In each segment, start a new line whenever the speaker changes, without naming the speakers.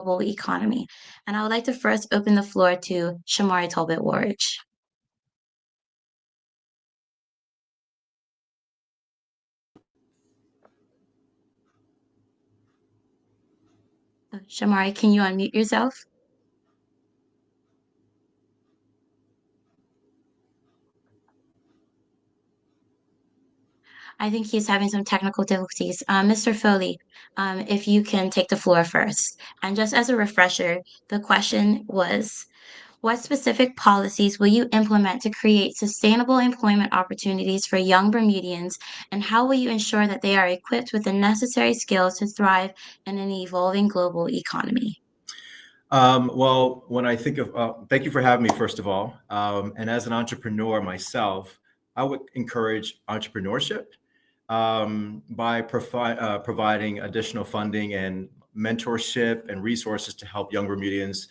global economy. And I would like to first open the floor to Shamari Talbot Warridge. Shamari, can you unmute yourself? I think he's having some technical difficulties. Mr. Foley, if you can take the floor first. And just as a refresher, the question was, what specific policies will you implement to create sustainable employment opportunities for young Bermudians, and how will you ensure that they are equipped with the necessary skills to thrive in an evolving global economy?
Well, when I think of, thank you for having me, first of all. And as an entrepreneur myself, I would encourage entrepreneurship by providing additional funding and mentorship and resources to help young Bermudians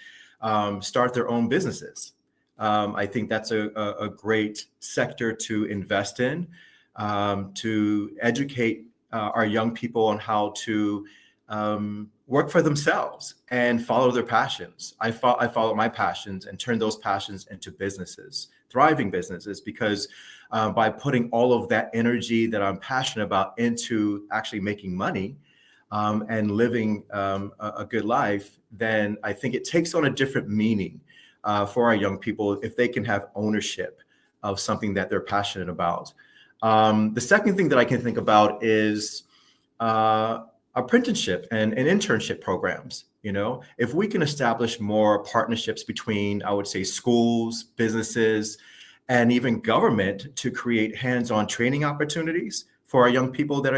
start their own businesses. I think that's a great sector to invest in, to educate our young people on how to work for themselves and follow their passions. I follow my passions and turn those passions into businesses, thriving businesses, because by putting all of that energy that I'm passionate about into actually making money and living a good life, then I think it takes on a different meaning for our young people if they can have ownership of something that they're passionate about. The second thing that I can think about is apprenticeship and internship programs. You know, if we can establish more partnerships between, I would say, schools, businesses, and even government to create hands-on training opportunities for our young people that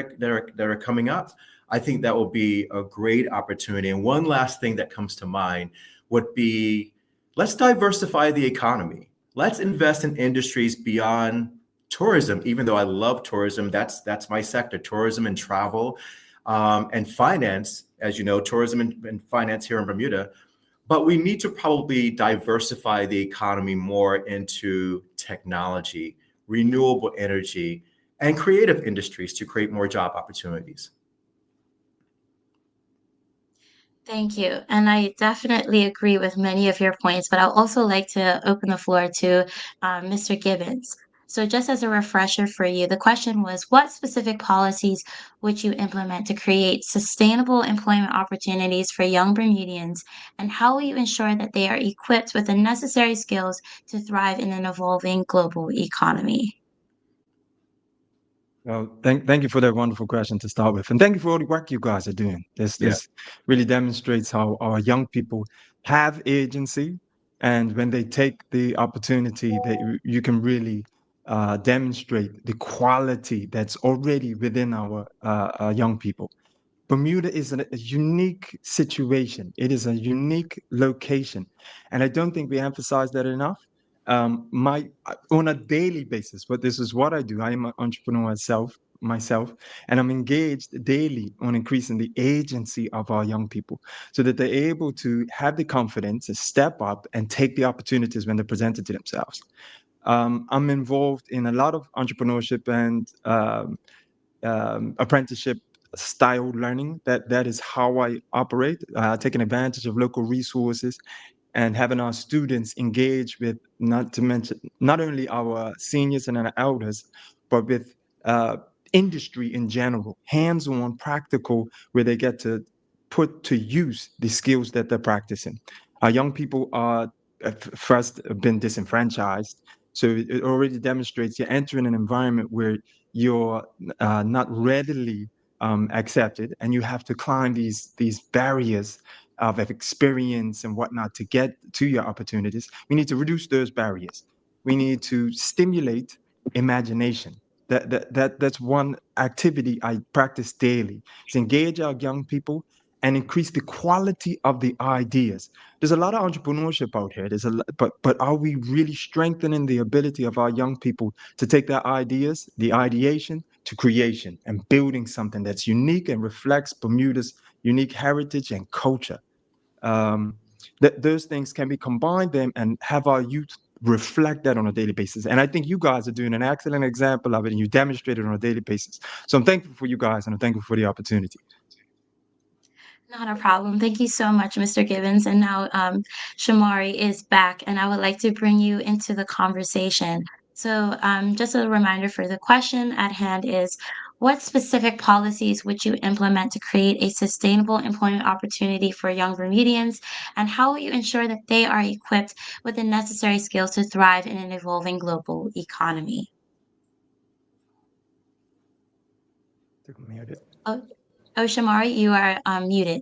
are coming up, I think that will be a great opportunity. And one last thing that comes to mind would be, let's diversify the economy. Let's invest in industries beyond tourism. Even though I love tourism, that's my sector, tourism and travel. And finance, as you know, tourism and finance here in Bermuda. But we need to probably diversify the economy more into technology, renewable energy, and creative industries to create more job opportunities.
Thank you. And I definitely agree with many of your points, but I'd also like to open the floor to Mr. Gibbons. So, just as a refresher for you, the question was, what specific policies would you implement to create sustainable employment opportunities for young Bermudians, and how will you ensure that they are equipped with the necessary skills to thrive in an evolving global economy?
Well, thank you for that wonderful question to start with, and thank you for all the work you guys are doing. This really demonstrates how our young people have agency, and when they take the opportunity, that you can really demonstrate the quality that's already within our young people. Bermuda is a unique situation. It is a unique location, and I don't think we emphasize that enough. On a daily basis, but this is what I do. I am an entrepreneur myself, and I'm engaged daily on increasing the agency of our young people so that they're able to have the confidence to step up and take the opportunities when they're presented to themselves. I'm involved in a lot of entrepreneurship and apprenticeship style learning. That is how I operate, taking advantage of local resources and having our students engage with, not to mention, not only our seniors and our elders, but with industry in general, hands-on, practical, where they get to put to use the skills that they're practicing. Our young people are first been disenfranchised, so it already demonstrates you're entering an environment where you're not readily accepted, and you have to climb these barriers of experience and whatnot to get to your opportunities. We need to reduce those barriers. We need to stimulate imagination. That's one activity I practice daily. Is engage our young people and increase the quality of the ideas. There's a lot of entrepreneurship out here. But are we really strengthening the ability of our young people to take their ideas, the ideation, to creation and building something that's unique and reflects Bermuda's unique heritage and culture? Those things can be combined them and have our youth reflect that on a daily basis. And I think you guys are doing an excellent example of it, and you demonstrate it on a daily basis. So I'm thankful for you guys, and I'm thankful for the opportunity.
Not a problem. Thank you so much, Mr. Gibbons. And now Shamari is back, and I would like to bring you into the conversation. So, just a reminder for the question at hand is, what specific policies would you implement to create a sustainable employment opportunity for young Bermudians, and how will you ensure that they are equipped with the necessary skills to thrive in an evolving global economy? Oh, oh, Shamari, you are muted.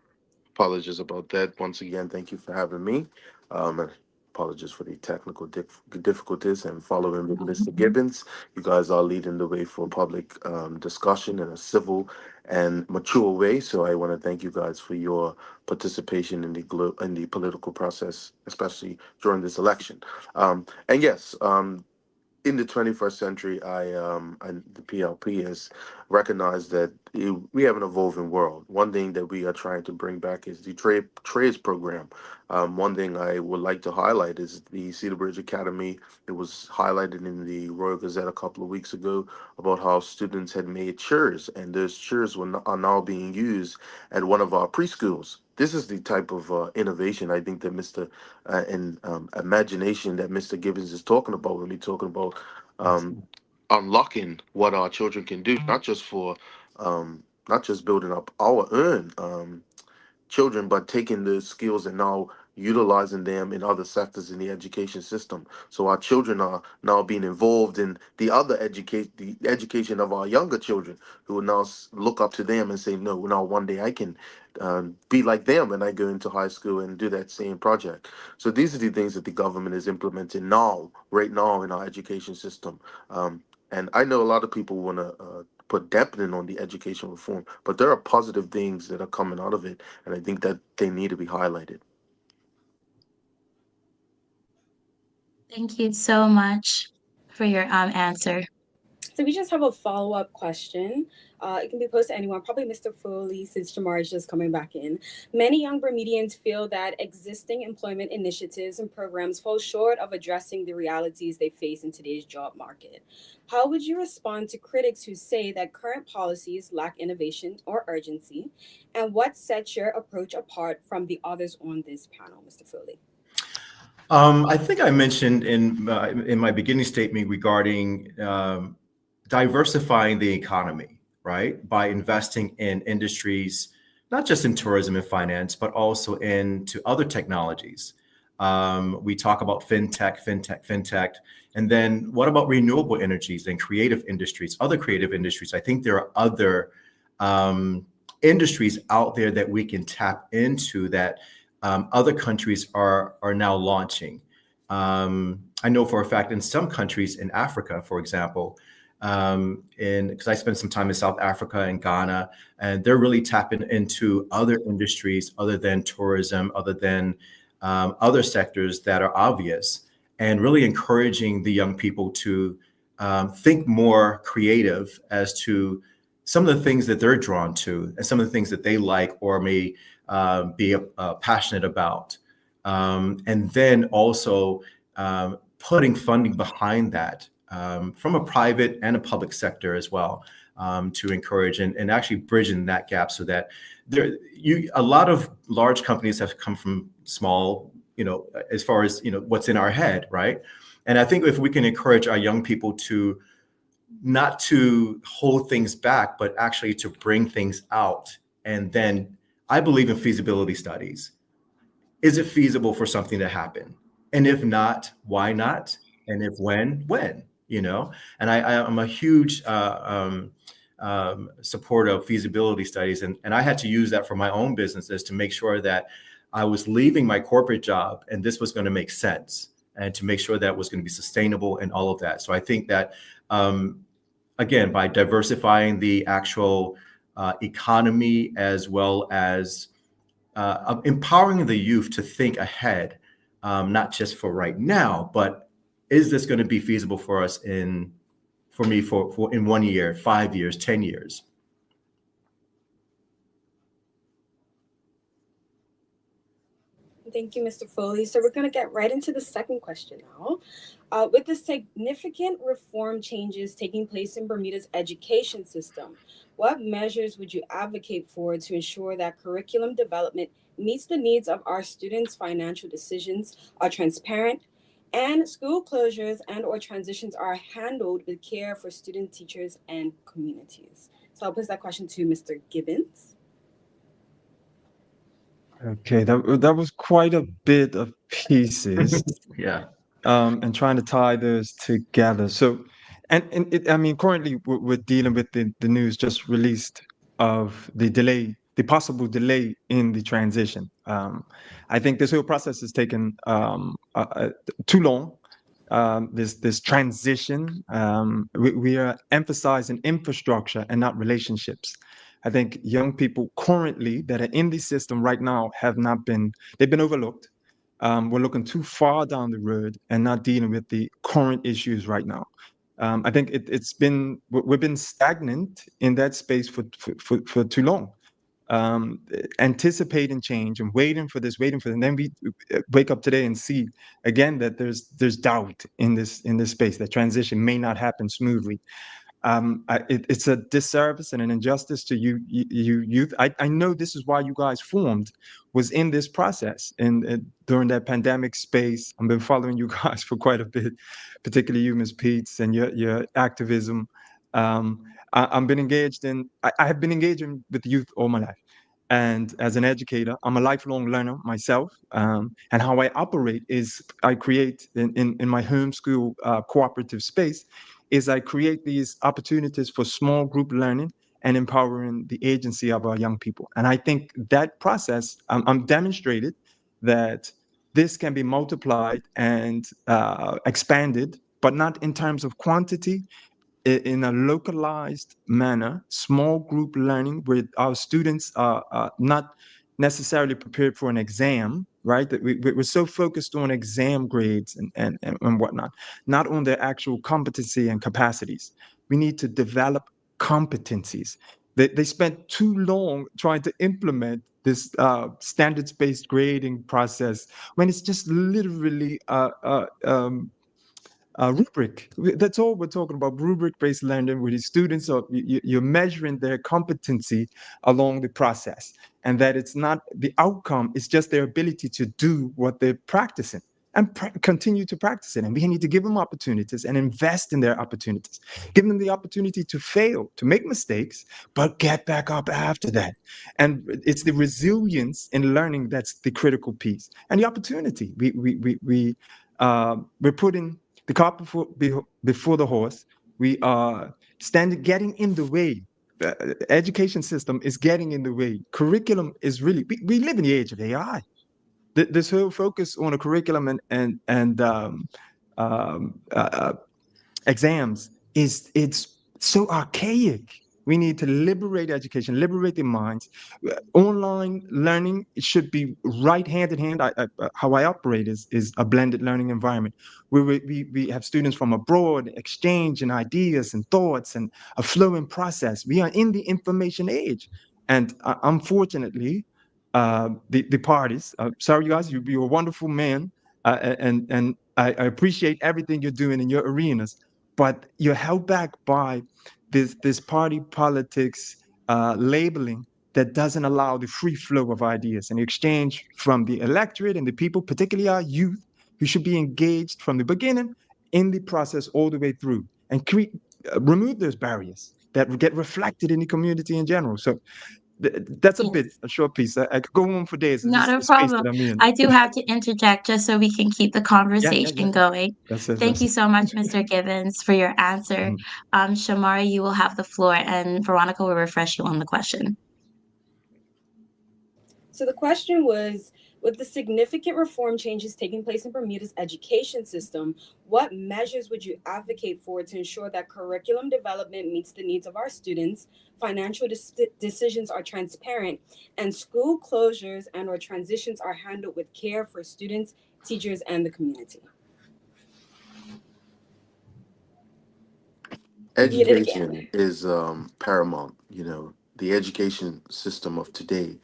Apologies about that. Once again, thank you for having me. And apologies for the technical difficulties and following with Mr. Gibbons. You guys are leading the way for public discussion in a civil and mature way. So I want to thank you guys for your participation in the political process, especially during this election. And yes, in the 21st century, and the PLP has recognized that we have an evolving world. One thing that we are trying to bring back is the trades program. One thing I would like to highlight is the Cedar Bridge Academy. It was highlighted in the Royal Gazette a couple of weeks ago about how students had made chairs, and those chairs are now being used at one of our preschools. This is the type of innovation I think that Mr. And imagination that Mr. Gibbons is talking about when he's talking about um, unlocking what our children can do, not just for not just building up our own children, but taking the skills and now utilizing them in other sectors in the education system. So our children are now being involved in the education of our younger children, who will now look up to them and say, no, now one day I can be like them when I go into high school and do that same project. So these are the things that the government is implementing now, right now in our education system. And I know a lot of people want to put dampening on the education reform, but there are positive things that are coming out of it, and I think that they need to be highlighted.
Thank you so much for your answer.
So we just have a follow-up question. It can be posed to anyone, probably Mr. Foley, since Jamar is just coming back in. Many young Bermudians feel that existing employment initiatives and programs fall short of addressing the realities they face in today's job market. How would you respond to critics who say that current policies lack innovation or urgency? And what sets your approach apart from the others on this panel, Mr. Foley?
I think I mentioned in my beginning statement regarding diversifying the economy, right? By investing in industries, not just in tourism and finance, but also into other technologies. We talk about fintech, and then what about renewable energies and creative industries, other creative industries? I think there are other industries out there that we can tap into that other countries are now launching. I know for a fact in some countries in Africa, for example, because I spent some time in South Africa and Ghana, and they're really tapping into other industries other than tourism, other than other sectors that are obvious, and really encouraging the young people to think more creative as to some of the things that they're drawn to and some of the things that they like or may be passionate about. And then also putting funding behind that from a private and a public sector as well, to encourage and actually bridging that gap so that a lot of large companies have come from small, as far as, what's in our head, right? And I think if we can encourage our young people to not to hold things back, but actually to bring things out. And then I believe in feasibility studies. Is it feasible for something to happen? And if not, why not? And if when? And I'm a huge supporter of feasibility studies. And I had to use that for my own businesses to make sure that I was leaving my corporate job and this was going to make sense, and to make sure that was going to be sustainable and all of that. So I think that, again, by diversifying the actual economy, as well as empowering the youth to think ahead, not just for right now, but is this going to be feasible for us in 1 year, 5 years, 10 years?
Thank you, Mr. Foley. So we're going to get right into the second question now. With the significant reform changes taking place in Bermuda's education system, what measures would you advocate for to ensure that curriculum development meets the needs of our students' financial decisions are transparent, and school closures and or transitions are handled with care for student teachers and communities? So I'll pose that question to Mr. Gibbons.
Okay, that was quite a bit of pieces,
Yeah.
and trying to tie those together. So, I mean, currently we're dealing with the news just released of the possible delay in the transition. I think this whole process has taken too long. This transition, we are emphasizing infrastructure and not relationships. I think young people currently that are in the system right now they've been overlooked. We're looking too far down the road and not dealing with the current issues right now. I think we've been stagnant in that space for too long, anticipating change and waiting for this, and then we wake up today and see again that there's doubt in this space. That transition may not happen smoothly. It's a disservice and an injustice to you youth. I know this is why you guys formed, was in this process, and during that pandemic space. I've been following you guys for quite a bit, particularly you, Ms. Peets, and your activism. I've been engaged I have been engaging with youth all my life. And as an educator, I'm a lifelong learner myself. And how I operate is I create in my homeschool cooperative space is I create these opportunities for small group learning and empowering the agency of our young people. And I think that process, I'm demonstrated that this can be multiplied and expanded, but not in terms of quantity, in a localized manner, small group learning where our students are not necessarily prepared for an exam, right? That we're so focused on exam grades and whatnot, not on their actual competency and capacities. We need to develop competencies. They spent too long trying to implement this standards-based grading process when it's just literally rubric. That's all we're talking about, rubric-based learning, where the students you're measuring their competency along the process, and that it's not the outcome, it's just their ability to do what they're practicing and continue to practice it. And we need to give them opportunities and invest in their opportunities, give them the opportunity to fail, to make mistakes, but get back up after that. And it's the resilience in learning that's the critical piece, and the opportunity. We're putting the cart before the horse. We are getting in the way. The education system is getting in the way. Curriculum is really, we live in the age of AI. This whole focus on a curriculum and exams it's so archaic. We need to liberate education, liberate the minds. Online learning should be right hand in hand. How I operate is a blended learning environment where we have students from abroad exchanging ideas and thoughts and a flowing process. We are in the information age. And unfortunately, the parties, sorry, you guys, you're a wonderful man. And I appreciate everything you're doing in your arenas, but you're held back by this party politics labeling that doesn't allow the free flow of ideas and the exchange from the electorate and the people, particularly our youth, who should be engaged from the beginning in the process all the way through, and remove those barriers that get reflected in the community in general. So that's
Yes.
a short piece. I could go on for days. This
Not
is
a
the space
problem.
that I'm in.
I do have to interject just so we can keep the conversation
Yeah.
going.
That's it.
Thank you so much, Mr. Gibbons, for your answer.
Mhm.
Shamari, you will have the floor, and Veronica will refresh you on the question.
So the question was, with the significant reform changes taking place in Bermuda's education system, what measures would you advocate for to ensure that curriculum development meets the needs of our students, financial decisions are transparent, and school closures and or transitions are handled with care for students, teachers, and the community? Read it again.
Education is paramount. You know, the education system of today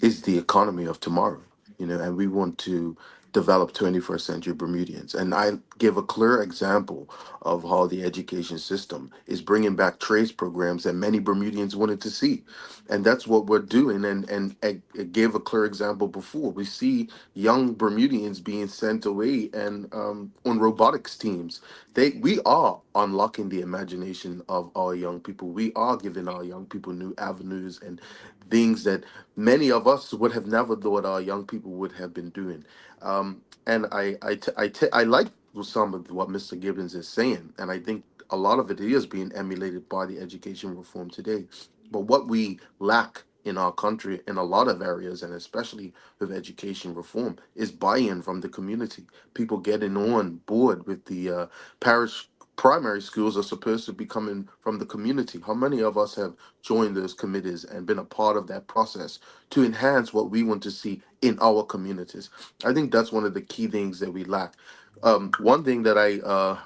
is the economy of tomorrow. and we want to develop 21st century Bermudians. And I give a clear example of how the education system is bringing back trades programs that many Bermudians wanted to see. And that's what we're doing. And I gave a clear example before. We see young Bermudians being sent away and on robotics teams. We are unlocking the imagination of our young people. We are giving our young people new avenues and things that many of us would have never thought our young people would have been doing. And I like some of what Mr. Gibbons is saying, and I think a lot of it is being emulated by the education reform today. But what we lack in our country in a lot of areas, and especially with education reform, is buy-in from the community. People getting on board with the parish primary schools are supposed to be coming from the community. How many of us have joined those committees and been a part of that process to enhance what we want to see in our communities? I think that's one of the key things that we lack. One thing that I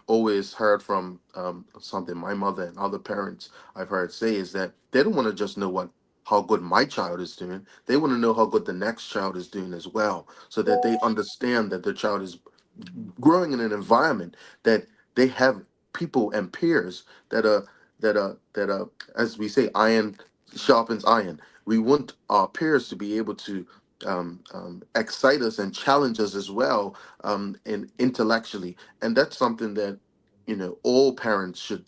always heard from something my mother and other parents I've heard say is that they don't want to just know how good my child is doing. They want to know how good the next child is doing as well, so that they understand that their child is growing in an environment that they have people and peers that are, as we say, iron sharpens iron. We want our peers to be able to excite us and challenge us as well, and intellectually. And that's something that all parents should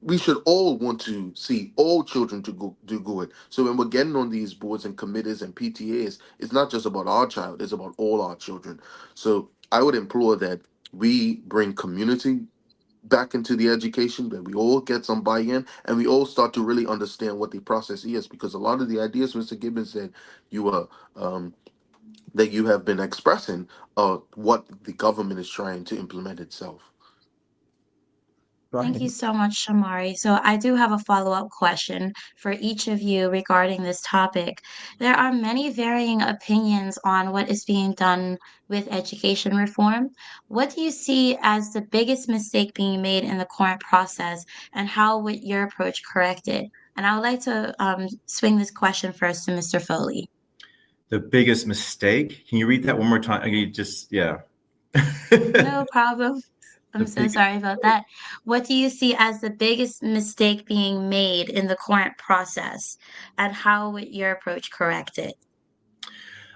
we should all want to see all children to go do good. So when we're getting on these boards and committees and PTAs, it's not just about our child; it's about all our children. So I would implore that we bring community back into the education, that we all get some buy-in and we all start to really understand what the process is, because a lot of the ideas Mr. Gibbons said you are that you have been expressing what the government is trying to implement itself.
Thank you
Right.
so much, Shamari. So I do have a follow-up question for each of you regarding this topic. There are many varying opinions on what is being done with education reform. What do you see as the biggest mistake being made in the current process, and how would your approach correct it? And I would like to swing this question first to Mr. Foley.
The biggest mistake. Can you read that one more time? I mean, just yeah.
No problem. I'm
The
so
biggest
sorry about that. What do you see as the biggest mistake being made in the current process, and how would your approach correct it?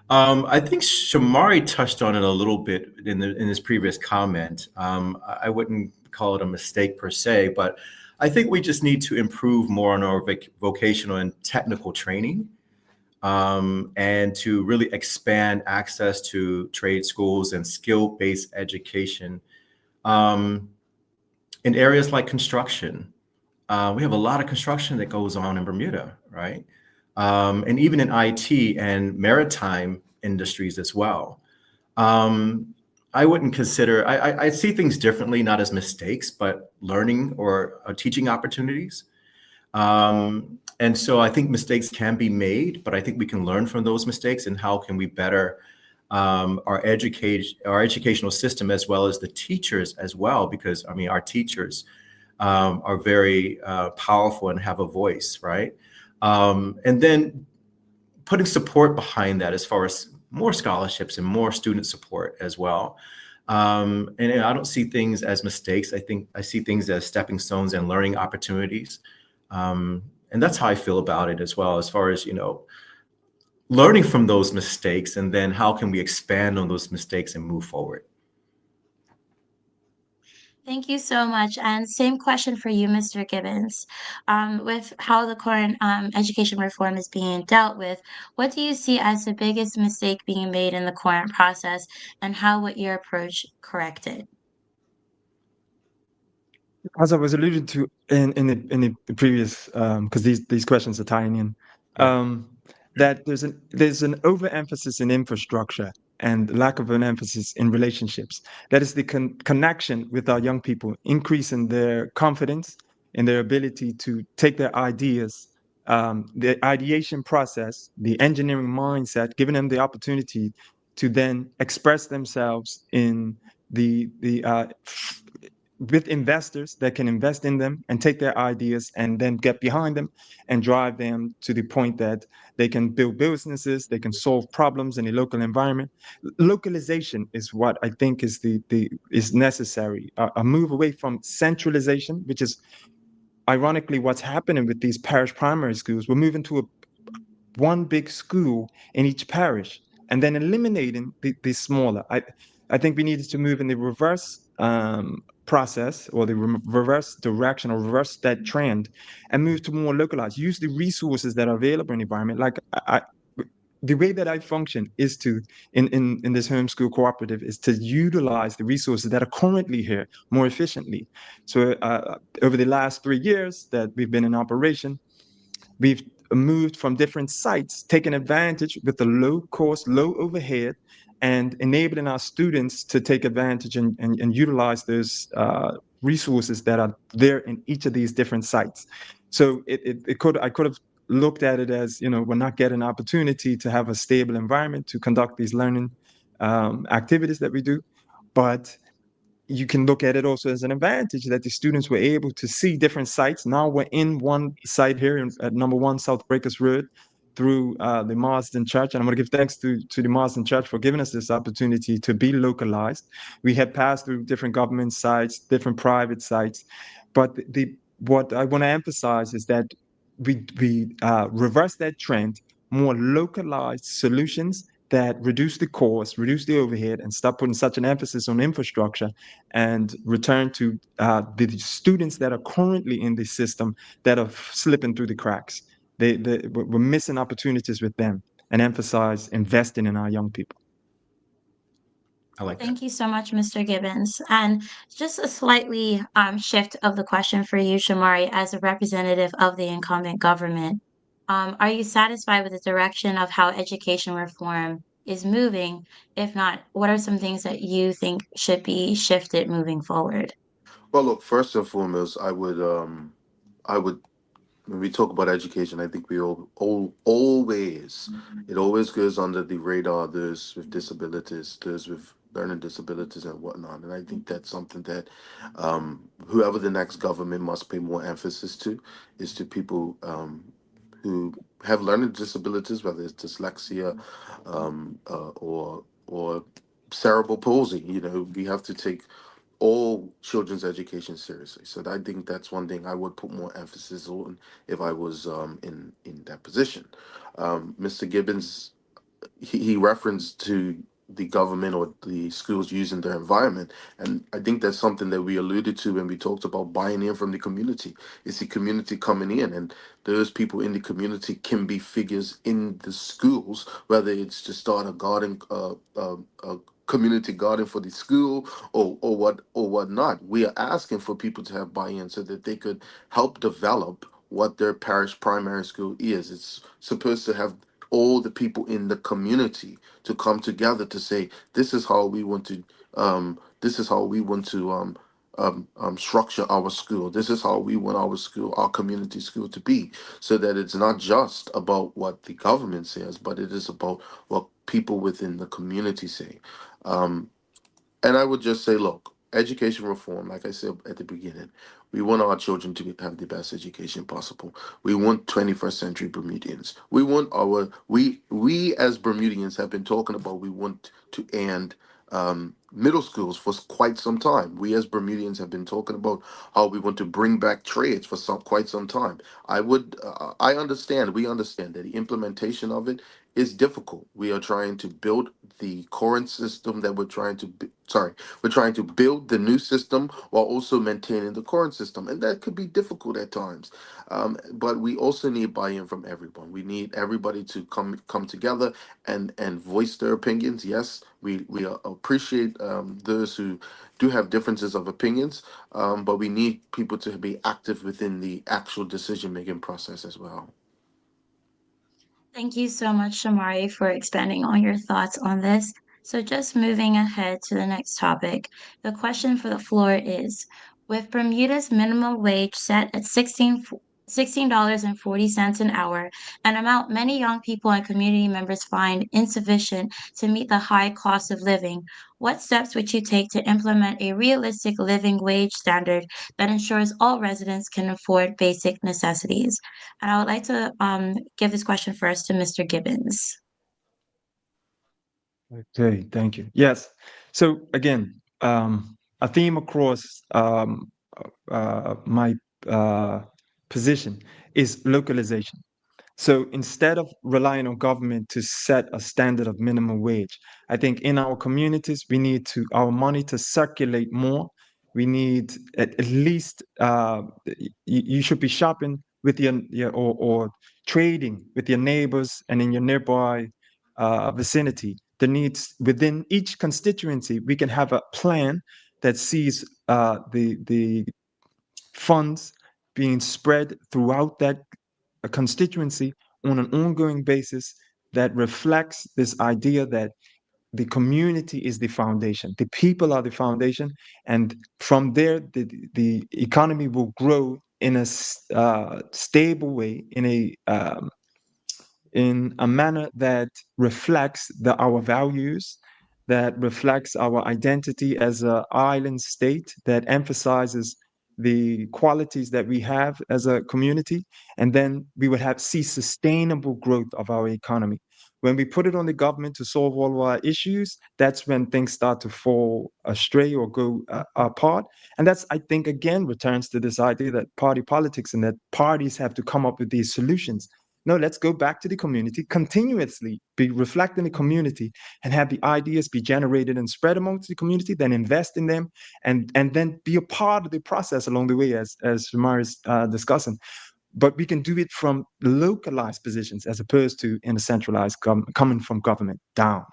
I think Shamari touched on it a little bit in his previous comment. I wouldn't call it a mistake per se, but I think we just need to improve more on our vocational and technical training, and to really expand access to trade schools and skill-based education in areas like construction. We have a lot of construction that goes on in Bermuda, right? And even in IT and maritime industries as well. I wouldn't consider, I see things differently, not as mistakes, but learning or teaching opportunities. And so I think mistakes can be made, but I think we can learn from those mistakes, and how can we better our educational system, as well as the teachers as well, because I mean, our teachers are very powerful and have a voice, right? And then putting support behind that, as far as more scholarships and more student support as well. And I don't see things as mistakes. I think I see things as stepping stones and learning opportunities. And that's how I feel about it as well, as far as, learning from those mistakes, and then how can we expand on those mistakes and move forward.
Thank you so much. And same question for you, Mr. Gibbons. With how the current education reform is being dealt with, what do you see as the biggest mistake being made in the current process, and how would your approach correct it?
As I was alluding to in the previous, because these questions are tying in,
Yeah.
that there's an overemphasis in infrastructure and lack of an emphasis in relationships. That is the connection with our young people, increasing their confidence in their ability to take their ideas, the ideation process, the engineering mindset, giving them the opportunity to then express themselves in the with investors that can invest in them and take their ideas and then get behind them and drive them to the point that they can build businesses, they can solve problems in a local environment. Localization is what I think is is necessary. A move away from centralization, which is ironically what's happening with these parish primary schools. We're moving to one big school in each parish and then eliminating the smaller. I think we needed to move in the reverse process, or the reverse direction, or reverse that trend, and move to more localized. Use the resources that are available in the environment. Like the way that I function is to, in this homeschool cooperative, is to utilize the resources that are currently here more efficiently. So over the last 3 years that we've been in operation, we've moved from different sites, taking advantage with the low cost, low overhead, and enabling our students to take advantage and utilize those resources that are there in each of these different sites. So I could have looked at it as, we're not getting an opportunity to have a stable environment to conduct these learning activities that we do. But you can look at it also as an advantage that the students were able to see different sites. Now we're in one site here at number 1 South Breakers Road through the Marsden Church. And I'm going to give thanks to the Marsden Church for giving us this opportunity to be localized. We had passed through different government sites, different private sites. But what I want to emphasize is that we reverse that trend, more localized solutions that reduce the cost, reduce the overhead, and stop putting such an emphasis on infrastructure, and return to the students that are currently in the system that are slipping through the cracks. We're missing opportunities with them, and emphasize investing in our young people.
I like that.
Thank you so much, Mr. Gibbons. And just a slightly shift of the question for you, Shamari, as a representative of the incumbent government. Are you satisfied with the direction of how education reform is moving? If not, what are some things that you think should be shifted moving forward?
Well, look, first and foremost, I would, when we talk about education, I think we always, it always goes under the radar. Those with disabilities, those with learning disabilities and whatnot. And I think that's something that whoever the next government must pay more emphasis to, is to people who have learning disabilities, whether it's dyslexia or cerebral palsy. We have to take all children's education seriously. So I think that's one thing I would put more emphasis on if I was in that position. Mr. Gibbons, he referenced to the government or the schools using their environment, and I think that's something that we alluded to when we talked about buying in from the community. It's the community coming in, and those people in the community can be figures in the schools, whether it's to start a garden, a community garden for the school, or whatnot. We are asking for people to have buy-in so that they could help develop what their parish primary school is. It's supposed to have all the people in the community to come together to say, this is how we want to structure our school. This is how we want our school, our community school, to be, so that it's not just about what the government says, but it is about what people within the community say. um, and I would just say, look, education reform, like I said at the beginning, we want our children to have the best education possible. We want 21st century Bermudians. We want we as Bermudians have been talking about, we want to end middle schools for quite some time. We as Bermudians have been talking about how we want to bring back trades for quite some time. We understand that the implementation of it is difficult. We are trying to build the current system that we're trying to build the new system while also maintaining the current system, and that could be difficult at times. But we also need buy-in from everyone. We need everybody to come together and voice their opinions. Yes, we appreciate those who do have differences of opinions, but we need people to be active within the actual decision-making process as well.
Thank you so much, Shamari, for expanding on your thoughts on this. So, just moving ahead to the next topic, the question for the floor is: with Bermuda's minimum wage set at $16.40 an hour, an amount many young people and community members find insufficient to meet the high cost of living. What steps would you take to implement a realistic living wage standard that ensures all residents can afford basic necessities? And I would like to give this question first to Mr. Gibbons.
Okay, thank you. Yes. So again, a theme across my position is localization. So instead of relying on government to set a standard of minimum wage, I think in our communities we need our money to circulate more. We need at least you should be shopping with your or trading with your neighbors and in your nearby vicinity. The needs within each constituency, we can have a plan that sees the funds being spread throughout that constituency on an ongoing basis that reflects this idea that the community is the foundation, the people are the foundation, and from there the economy will grow in a stable way, in a manner that reflects our values, that reflects our identity as an island state, that emphasizes the qualities that we have as a community, and then we would see sustainable growth of our economy. When we put it on the government to solve all of our issues, that's when things start to fall astray or go apart. And that's, I think, again, returns to this idea that party politics and that parties have to come up with these solutions. No, let's go back to the community, continuously be reflecting the community and have the ideas be generated and spread amongst the community, then invest in them and then be a part of the process along the way, as Shamar is discussing. But we can do it from localized positions as opposed to in a centralized coming from government down.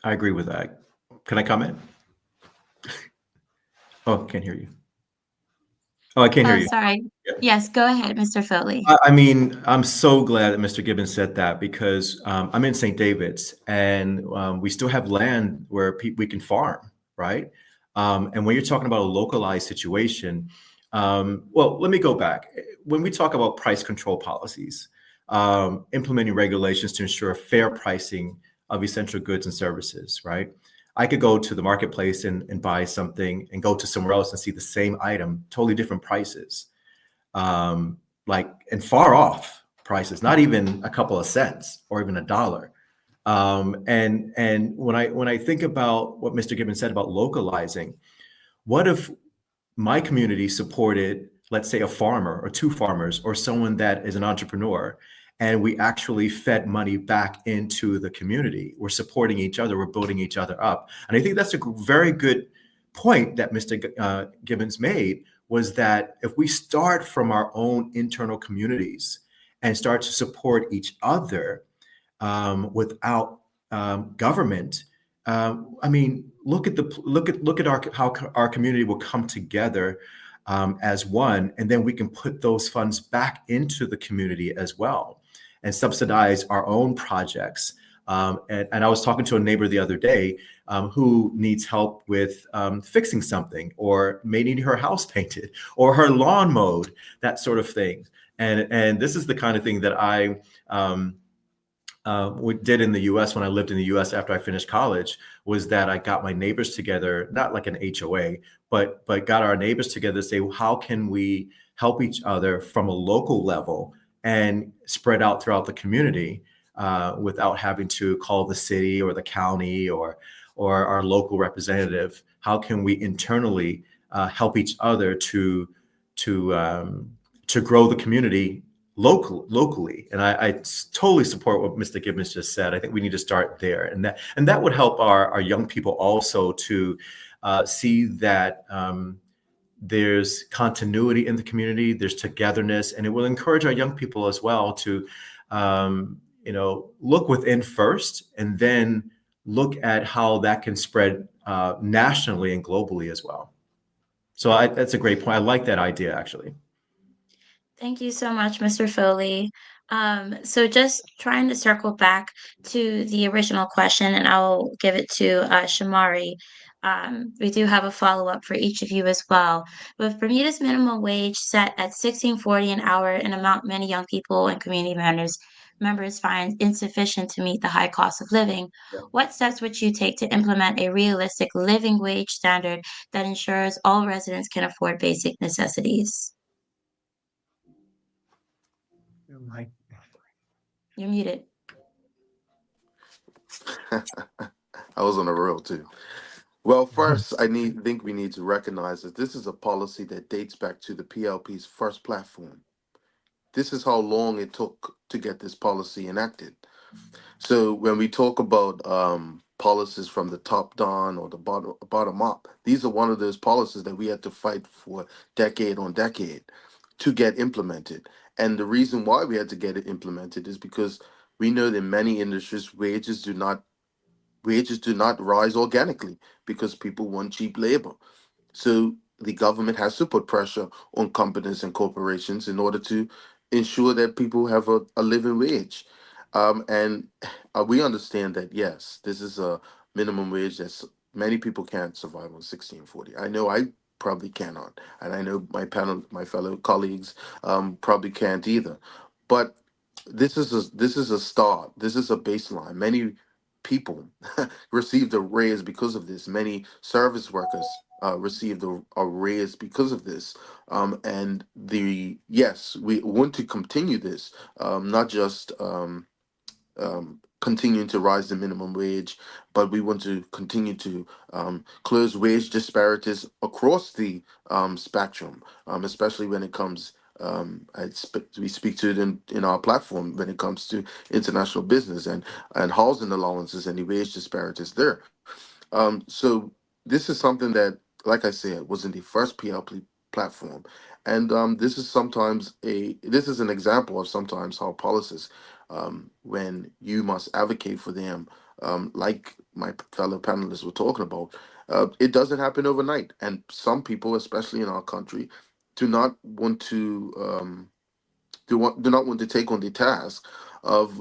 I agree with that. Can I comment? Oh, can't hear you. Oh, I can't hear
Oh,
you.
sorry.
Yeah.
Yes, go ahead, Mr. Foley.
I mean, I'm so glad that Mr. Gibbons said that because I'm in St. David's and we still have land where we can farm, right? And when you're talking about a localized situation, well, let me go back. When we talk about price control policies, implementing regulations to ensure fair pricing of essential goods and services, right? I could go to the marketplace and buy something and go to somewhere else and see the same item, totally different prices. And far off prices, not even a couple of cents or even $1. And when I think about what Mr. Gibbons said about localizing, what if my community supported, let's say, a farmer or two farmers or someone that is an entrepreneur, and we actually fed money back into the community? We're supporting each other, we're building each other up. And I think that's a very good point that Mr. Gibbons made, was that if we start from our own internal communities and start to support each other without government, I mean, look at how our community will come together as one, and then we can put those funds back into the community as well and subsidize our own projects. And I was talking to a neighbor the other day who needs help with fixing something, or may need her house painted or her lawn mowed, that sort of thing. And this is the kind of thing that I did in the U.S. when I lived in the U.S. after I finished college, was that I got my neighbors together, not like an HOA, but got our neighbors together to say, well, how can we help each other from a local level and spread out throughout the community without having to call the city or the county or our local representative? How can we internally help each other to grow the community locally? And I totally support what Mr. Gibbons just said. I think we need to start there, and that would help our young people also to see that there's continuity in the community, there's togetherness, and it will encourage our young people as well to look within first, and then look at how that can spread nationally and globally as well. So that's a great point. I like that idea, actually.
Thank you so much, Mr. Foley. So just trying to circle back to the original question, and I'll give it to Shamari. We do have a follow-up for each of you as well. With Bermuda's minimum wage set at $16.40 an hour, an amount many young people and community members find insufficient to meet the high cost of living, what steps would you take to implement a realistic living wage standard that ensures all residents can afford basic necessities?
Like,
You're muted.
I was on a roll too. Well, first, think we need to recognize that this is a policy that dates back to the PLP's first platform. This is how long it took to get this policy enacted. So when we talk about policies from the top down or the bottom up, these are one of those policies that we had to fight for decade on decade to get implemented. And the reason why we had to get it implemented is because we know that in many industries wages do not rise organically because people want cheap labor. So the government has to put pressure on companies and corporations in order to ensure that people have a living wage. And we understand that, yes, this is a minimum wage that many people can't survive on 1640. I know I probably cannot. And I know my fellow colleagues probably can't either. But this is a start. This is a baseline. Many people received a raise because of this. Many service workers received a raise because of this. And yes, we want to continue this, not just continuing to rise the minimum wage, but we want to continue to close wage disparities across the spectrum, especially when it comes. We speak to it in our platform when it comes to international business and housing allowances and the wage disparities there. So this is something that, like I said, was in the first PLP platform, and this is an example of sometimes how policies, when you must advocate for them, like my fellow panelists were talking about, it doesn't happen overnight, and some people, especially in our country, do not want to. Do not want to take on the task of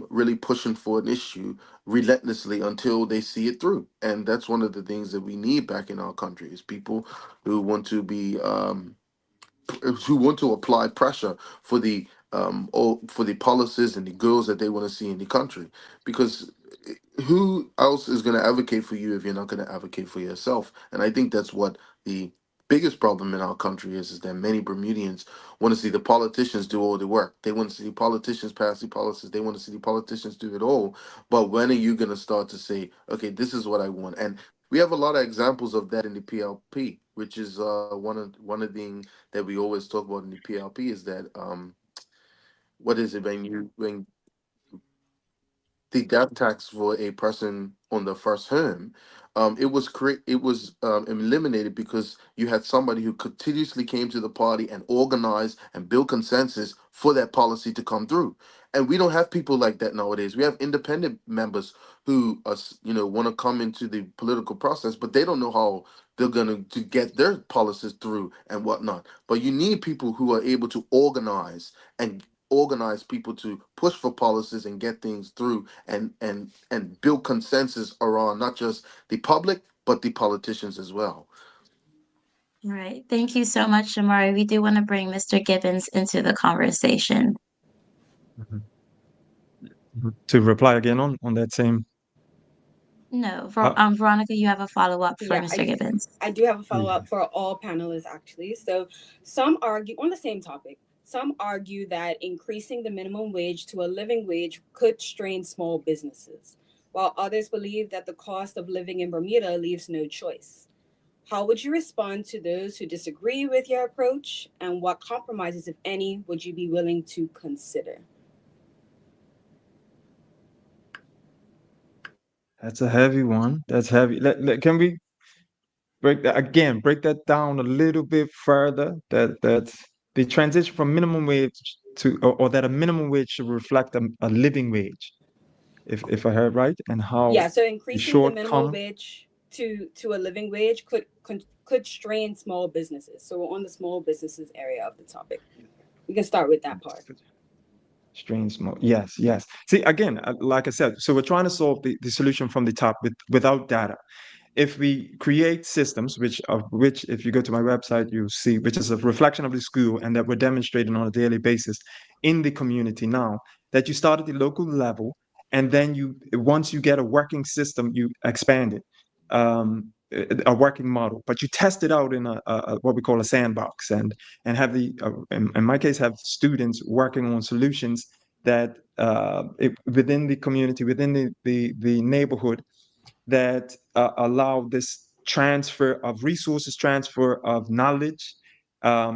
really pushing for an issue relentlessly until they see it through. And that's one of the things that we need back in our country is people who want to be who want to apply pressure for for the policies and the goals that they want to see in the country. Because who else is going to advocate for you if you're not going to advocate for yourself? And I think that's what the biggest problem in our country is that many Bermudians want to see the politicians do all the work. They want to see the politicians pass the policies. They want to see the politicians do it all. But when are you going to start to say, okay, this is what I want? And we have a lot of examples of that in the PLP, which is one of the things that we always talk about in the PLP is that what is it when the death tax for a person on the first home, it was eliminated because you had somebody who continuously came to the party and organized and built consensus for that policy to come through. And we don't have people like that nowadays. We have independent members who want to come into the political process, but they don't know how they're going to get their policies through and whatnot. But you need people who are able to organize people to push for policies and get things through and build consensus around not just the public but the politicians as well.
All right. Thank you so much, Shamari. We do want to bring Mr. Gibbons into the conversation.
To reply again on that same.
No, Veronica, you have a follow-up for Mr. Gibbons.
I do have a follow-up for all panelists, actually. So some argue on the same topic. Some argue that increasing the minimum wage to a living wage could strain small businesses, while others believe that the cost of living in Bermuda leaves no choice. How would you respond to those who disagree with your approach, and what compromises, if any, would you be willing to consider?
That's a heavy one. That's heavy. Can we break that down a little bit further? That's the transition from minimum wage to, or that a minimum wage should reflect a living wage, if I heard right, and how
so increasing the minimum wage to a living wage could strain small businesses. So we're on the small businesses area of the topic. We can start with that part.
Strain small. Yes. See, again, like I said, so we're trying to solve the solution from the top without data. if we create systems, which if you go to my website, you'll see, which is a reflection of the school and that we're demonstrating on a daily basis in the community now, that you start at the local level, and then once you get a working system, you expand it, a working model, but you test it out in a what we call a sandbox, and have in my case, have students working on solutions that within the community, within the neighborhood, that allow this transfer of resources, transfer of knowledge,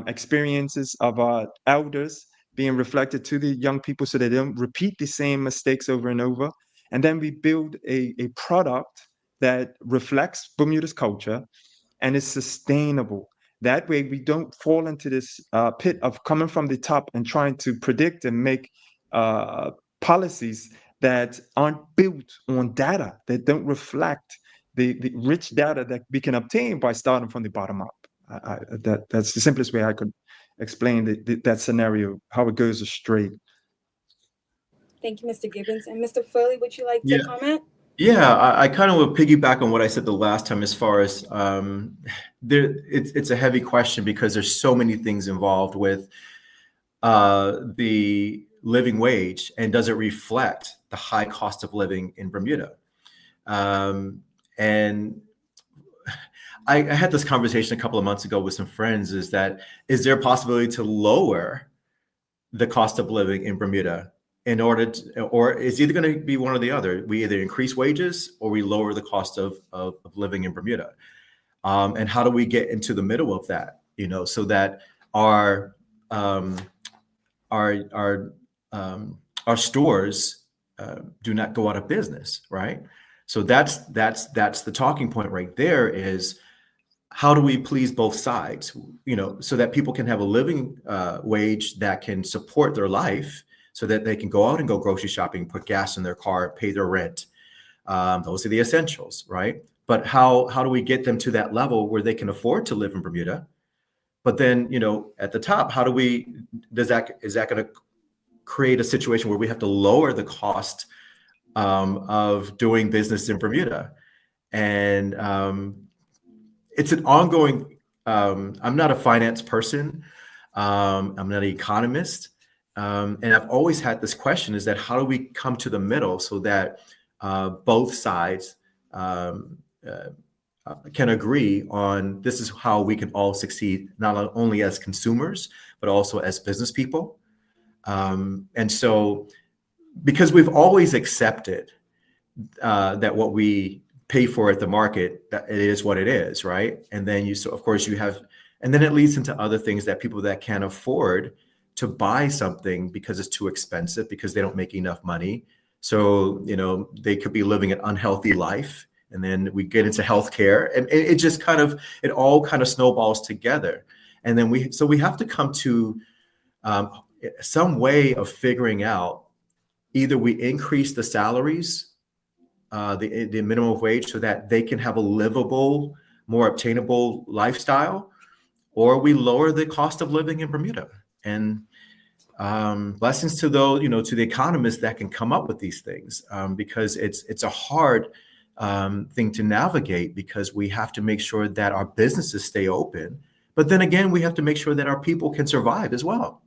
experiences of our elders being reflected to the young people so they don't repeat the same mistakes over and over. And then we build a product that reflects Bermuda's culture and is sustainable. That way, we don't fall into this pit of coming from the top and trying to predict and make policies that aren't built on data, that don't reflect the rich data that we can obtain by starting from the bottom up. That's the simplest way I could explain that scenario, how it goes astray.
Thank you, Mr. Gibbons. And Mr. Foley, would you like to
Yeah.
comment?
Yeah, I kind of will piggyback on what I said the last time as far as it's a heavy question because there's so many things involved with the living wage, and does it reflect the high cost of living in Bermuda? And I had this conversation a couple of months ago with some friends, is there a possibility to lower the cost of living in Bermuda in order to, or it's either going to be one or the other. We either increase wages or we lower the cost of living in Bermuda. And how do we get into the middle of that, so that our stores do not go out of business, right? So that's the talking point right there, is how do we please both sides, so that people can have a living wage that can support their life, so that they can go out and go grocery shopping, put gas in their car, pay their rent. Those are the essentials, right? But how do we get them to that level where they can afford to live in Bermuda? But then, at the top, is that going to create a situation where we have to lower the cost of doing business in Bermuda? And it's an ongoing, I'm not a finance person. I'm not an economist. And I've always had this question, is that how do we come to the middle so that both sides can agree on this is how we can all succeed, not only as consumers, but also as business people. And so, because we've always accepted that what we pay for at the market, that it is what it is, right? And then of course you have, and then it leads into other things, that people that can't afford to buy something because it's too expensive, because they don't make enough money. So, they could be living an unhealthy life. And then we get into healthcare, and it just it all kind of snowballs together. And then we have to come to some way of figuring out, either we increase the salaries, the minimum wage, so that they can have a livable, more obtainable lifestyle, or we lower the cost of living in Bermuda. And blessings to those, to the economists that can come up with these things, because it's a hard thing to navigate, because we have to make sure that our businesses stay open, but then again, we have to make sure that our people can survive as well.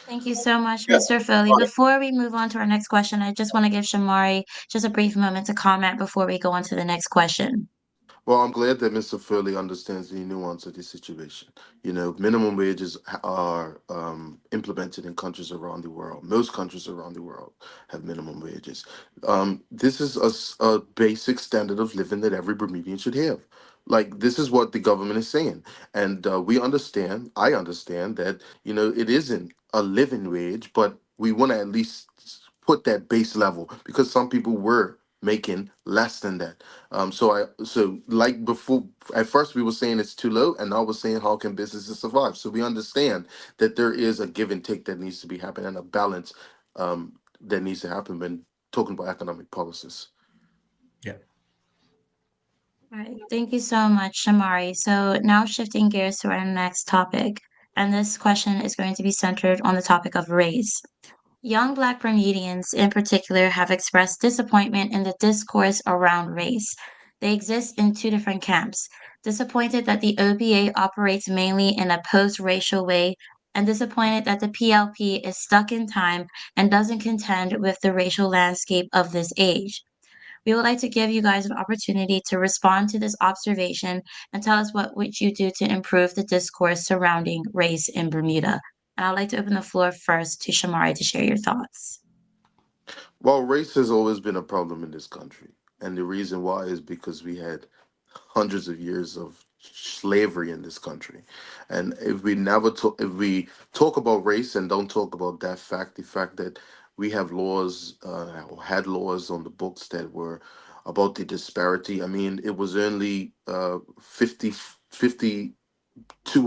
Thank you so much, Mr. Foley. Before we move on to our next question, I just want to give Shamari just a brief moment to comment before we go on to the next question.
Well, I'm glad that Mr. Furley understands the nuance of the situation. Minimum wages are implemented in countries around the world. Most countries around the world have minimum wages. This is a basic standard of living that every Bermudian should have. Like, this is what the government is saying. And I understand that, it isn't a living wage, but we want to at least put that base level, because some people were making less than that. So like before, at first we were saying it's too low, and now we're saying how can businesses survive? So we understand that there is a give and take that needs to be happening, and a balance that needs to happen when talking about economic policies.
Yeah.
All right. Thank you so much, Shamari. So now shifting gears to our next topic, and this question is going to be centered on the topic of race. Young Black Bermudians in particular have expressed disappointment in the discourse around race. They exist in two different camps. Disappointed that the OBA operates mainly in a post-racial way, and disappointed that the PLP is stuck in time and doesn't contend with the racial landscape of this age. We would like to give you guys an opportunity to respond to this observation and tell us what would you do to improve the discourse surrounding race in Bermuda. And I'd like to open the floor first to Shamari to share your thoughts.
Well, race has always been a problem in this country. And the reason why is because we had hundreds of years of slavery in this country. And if we talk about race and don't talk about that fact, the fact that we have laws, or had laws on the books that were about the disparity. I mean, it was only 2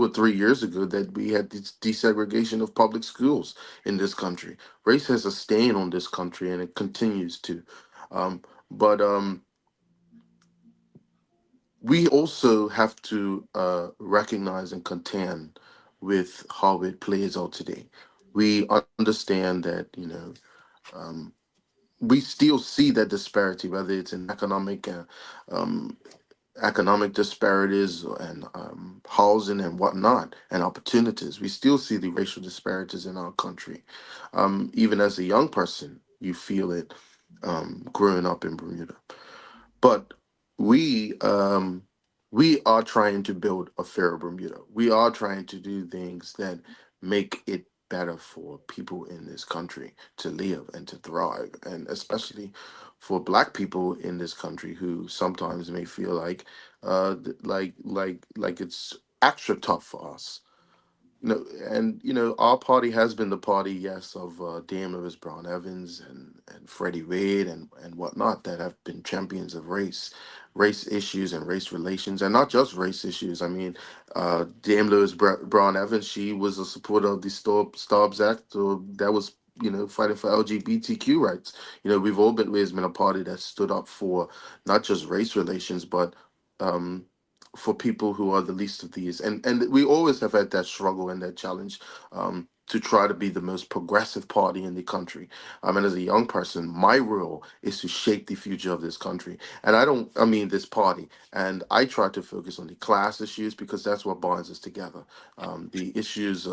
or 3 years ago that we had this desegregation of public schools in this country. Race has a stain on this country, and it continues to. But we also have to recognize and contend with how it plays out today. We understand that we still see that disparity, whether it's in um, economic disparities and housing and whatnot and opportunities. We still see the racial disparities in our country. Even as a young person, you feel it growing up in Bermuda. But we are trying to build a fairer Bermuda. We are trying to do things that make it better for people in this country to live and to thrive, and especially for Black people in this country who sometimes may feel like it's extra tough for us. No, and our party has been the party, yes, of Dame Lewis Brown Evans and Freddie Wade and whatnot, that have been champions of race issues and race relations, and not just race issues. I mean, Dame Lewis Brown Evans, she was a supporter of the Stubbs Act, so that was fighting for LGBTQ rights. We've always been a party that stood up for not just race relations, but um, for people who are the least of these. And we always have had that struggle and that challenge to try to be the most progressive party in the country. And as a young person, my role is to shape the future of this country. And I mean this party. And I try to focus on the class issues because that's what binds us together. The issues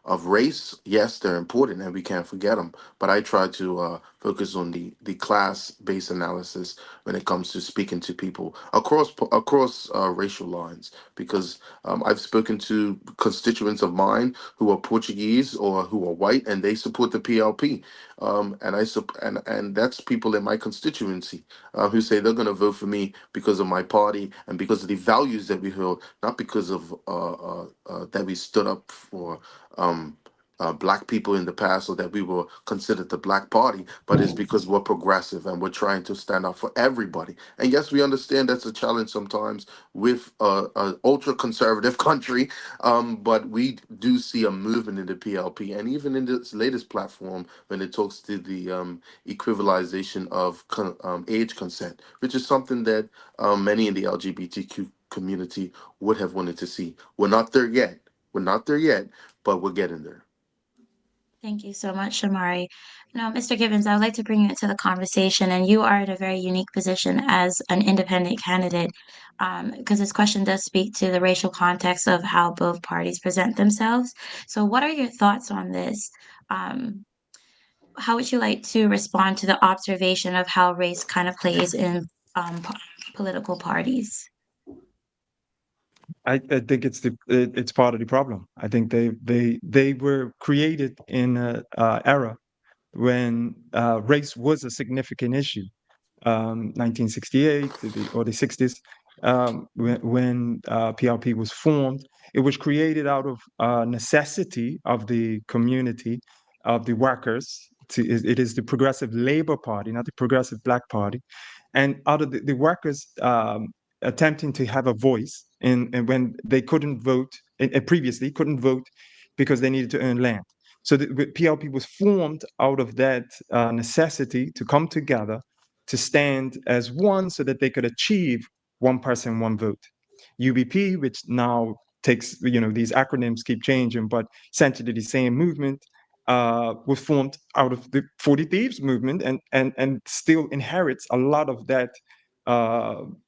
of race, yes, they're important and we can't forget them. But I try to focus on the class-based analysis when it comes to speaking to people across racial lines, because I've spoken to constituents of mine who are Portuguese or who are white, and they support the PLP, and that's people in my constituency who say they're going to vote for me because of my party and because of the values that we hold, not because of that we stood up for. Black people in the past, or that we were considered the Black Party, but it's because we're progressive and we're trying to stand up for everybody. And yes, we understand that's a challenge sometimes with an ultra conservative country, but we do see a movement in the PLP, and even in this latest platform when it talks to the equivalization of age consent, which is something that many in the LGBTQ community would have wanted to see. We're not there yet. We're not there yet, but we're getting there.
Thank you so much, Shamari. Now, Mr. Gibbons, I would like to bring you into the conversation, and you are in a very unique position as an independent candidate, because this question does speak to the racial context of how both parties present themselves. So, what are your thoughts on this? Um, how would you like to respond to the observation of how race kind of plays in political parties?
I think it's part of the problem. I think they were created in an era when race was a significant issue. 1968 or the 60s, when PRP was formed, it was created out of necessity of the community, of the workers. It is the Progressive Labor Party, not the Progressive Black Party, and out of the workers attempting to have a voice and when they couldn't vote, and previously couldn't vote because they needed to earn land. So the PLP was formed out of that necessity to come together, to stand as one so that they could achieve one person, one vote. UBP, which now takes, these acronyms keep changing, but essentially the same movement, was formed out of the 40 Thieves movement and still inherits a lot of that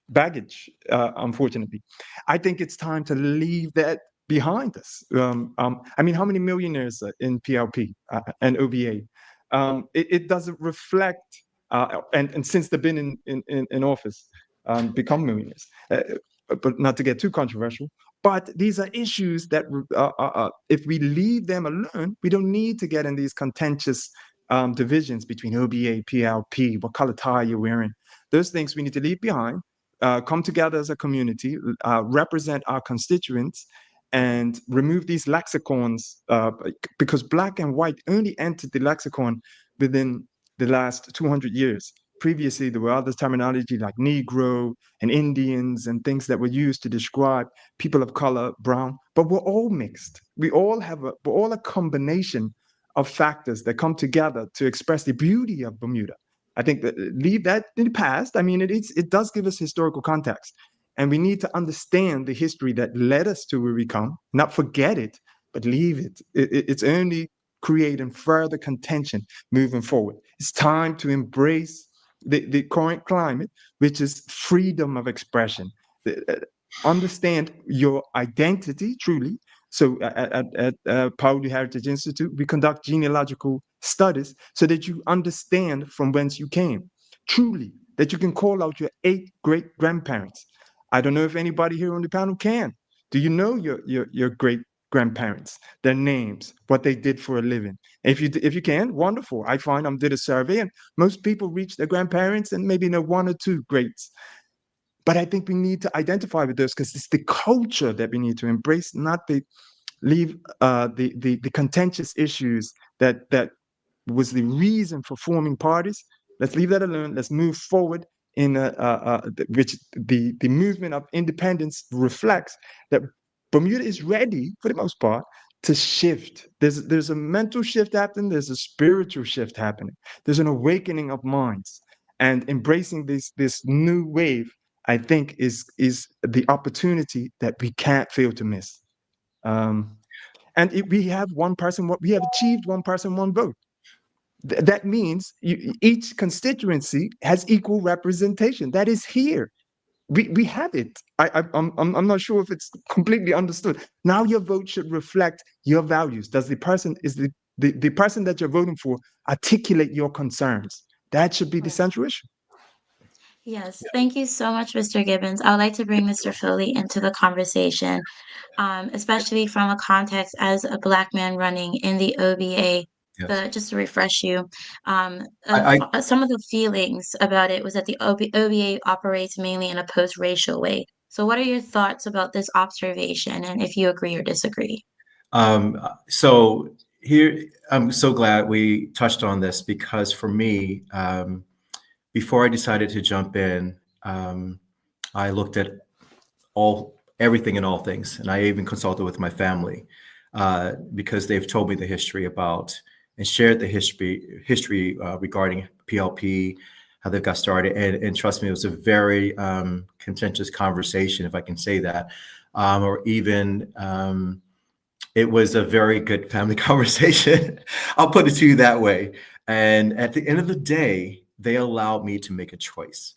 baggage, unfortunately. I think it's time to leave that behind us. I mean, how many millionaires are in PLP and OBA? It doesn't reflect, and since they've been in office, become millionaires. But not to get too controversial, but these are issues that if we leave them alone, we don't need to get in these contentious divisions between OBA, PLP, what color tie you're wearing. Those things we need to leave behind, come together as a community, represent our constituents, and remove these lexicons, because black and white only entered the lexicon within the last 200 years. Previously, there were other terminology like Negro and Indians and things that were used to describe people of color, brown, but we're all mixed. We're all a combination of factors that come together to express the beauty of Bermuda. I think that leave that in the past. I mean, it does give us historical context, and we need to understand the history that led us to where we come, not forget it, but leave it. It's only creating further contention moving forward. It's time to embrace the current climate, which is freedom of expression. Understand your identity truly. So at Pauli Heritage Institute, we conduct genealogical studies so that you understand from whence you came, truly, that you can call out your 8 great grandparents. I don't know if anybody here on the panel can. Do you know your great grandparents, their names, what they did for a living? If you can, wonderful. I find I did a survey, and most people reach their grandparents and maybe know 1 or 2 greats. But I think we need to identify with those because it's the culture that we need to embrace, not leave the contentious issues that was the reason for forming parties. Let's leave that alone. Let's move forward in which the movement of independence reflects that Bermuda is ready, for the most part, to shift. There's a mental shift happening. There's a spiritual shift happening. There's an awakening of minds, and embracing this new wave, I think, is the opportunity that we can't fail to miss. And we have one person. We have achieved 1 person, 1 vote. That means each constituency has equal representation. That is here. We have it. I'm not sure if it's completely understood. Now your vote should reflect your values. Does the person the person that you're voting for articulate your concerns? That should be the central issue.
Yes, thank you so much, Mr. Gibbons. I would like to bring Mr. Foley into the conversation, especially from a context as a Black man running in the OBA.
Yes.
Just to refresh you,
I
some of the feelings about it was that the OBA operates mainly in a post-racial way. So what are your thoughts about this observation, and if you agree or disagree?
So here, I'm so glad we touched on this because for me, before I decided to jump in, I looked at everything and all things, and I even consulted with my family because they've told me the history about and shared the history regarding PLP, how they got started, and trust me, it was a very contentious conversation, if I can say that, or even it was a very good family conversation. I'll put it to you that way. And at the end of the day, they allowed me to make a choice.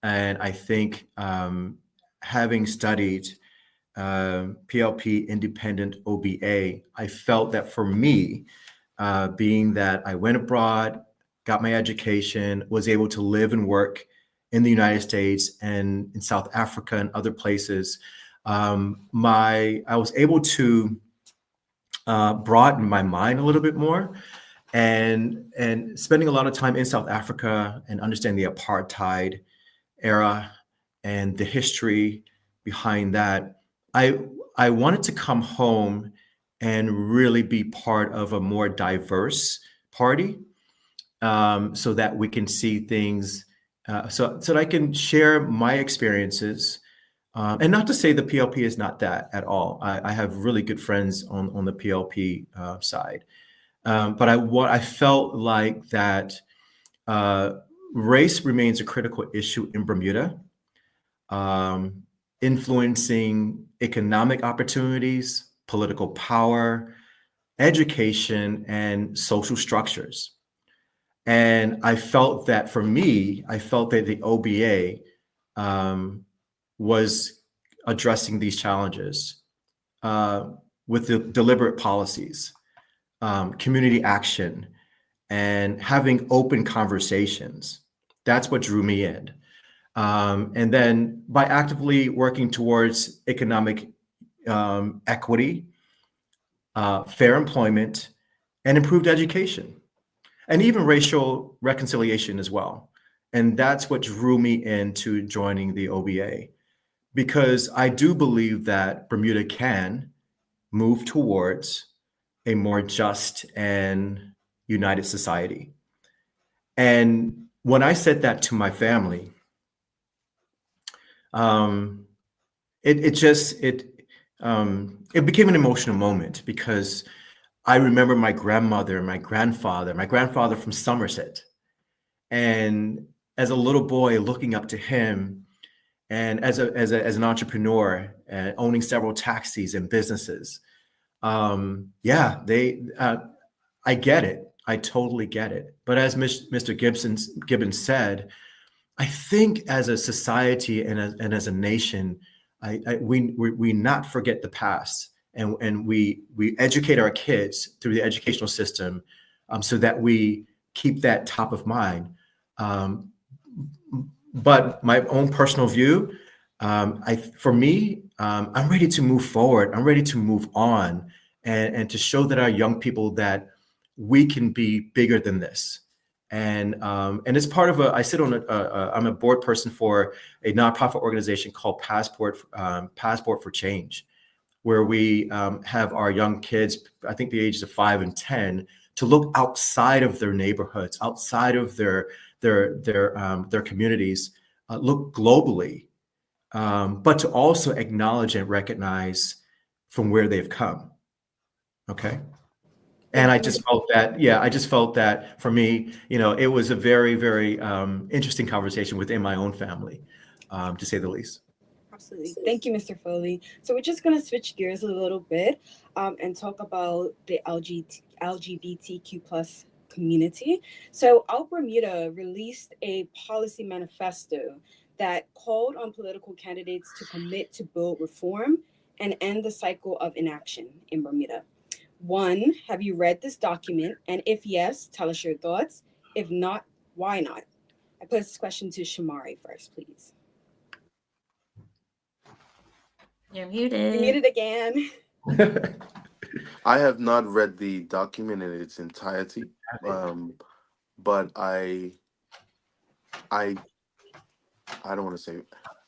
And I think having studied PLP independent OBA, I felt that for me, being that I went abroad, got my education, was able to live and work in the United States and in South Africa and other places, I was able to broaden my mind a little bit more, and spending a lot of time in South Africa and understanding the apartheid era and the history behind that, I wanted to come home and really be part of a more diverse party, so that we can see things, so that I can share my experiences. And not to say the PLP is not that at all. I have really good friends on the PLP side. But I felt like that race remains a critical issue in Bermuda, influencing economic opportunities, political power, education, and social structures. And I felt that for me, I felt that the OBA was addressing these challenges with the deliberate policies, community action, and having open conversations. That's what drew me in. And then by actively working towards economic equity, fair employment, and improved education, and even racial reconciliation as well. And that's what drew me into joining the OBA, because I do believe that Bermuda can move towards a more just and united society. And when I said that to my family, it became an emotional moment, because I remember my grandmother, my grandfather from Somerset, and as a little boy looking up to him, and as an entrepreneur, owning several taxis and businesses. Yeah, I get it. I totally get it. But as Mr. Gibbons said, I think as a society and as a nation, we not forget the past, and we educate our kids through the educational system, so that we keep that top of mind. But my own personal view, for me, I'm ready to move forward. I'm ready to move on, and to show that our young people that we can be bigger than this. And it's part of I sit on I'm a board person for a nonprofit organization called Passport for Change, where we have our young kids, I think the ages of 5 and 10, to look outside of their neighborhoods, outside of their communities, look globally, but to also acknowledge and recognize from where they've come. Okay. And I just felt that for me, it was a very, very interesting conversation within my own family, to say the least.
Absolutely. Thank you, Mr. Foley. So we're just going to switch gears a little bit and talk about the LGBTQ plus community. So Out Bermuda released a policy manifesto that called on political candidates to commit to build reform and end the cycle of inaction in Bermuda. One, have you read this document? And if yes, tell us your thoughts. If not, why not? I pose this question to Shamari first, please.
You're muted.
You're muted again.
I have not read the document in its entirety, but I don't want to say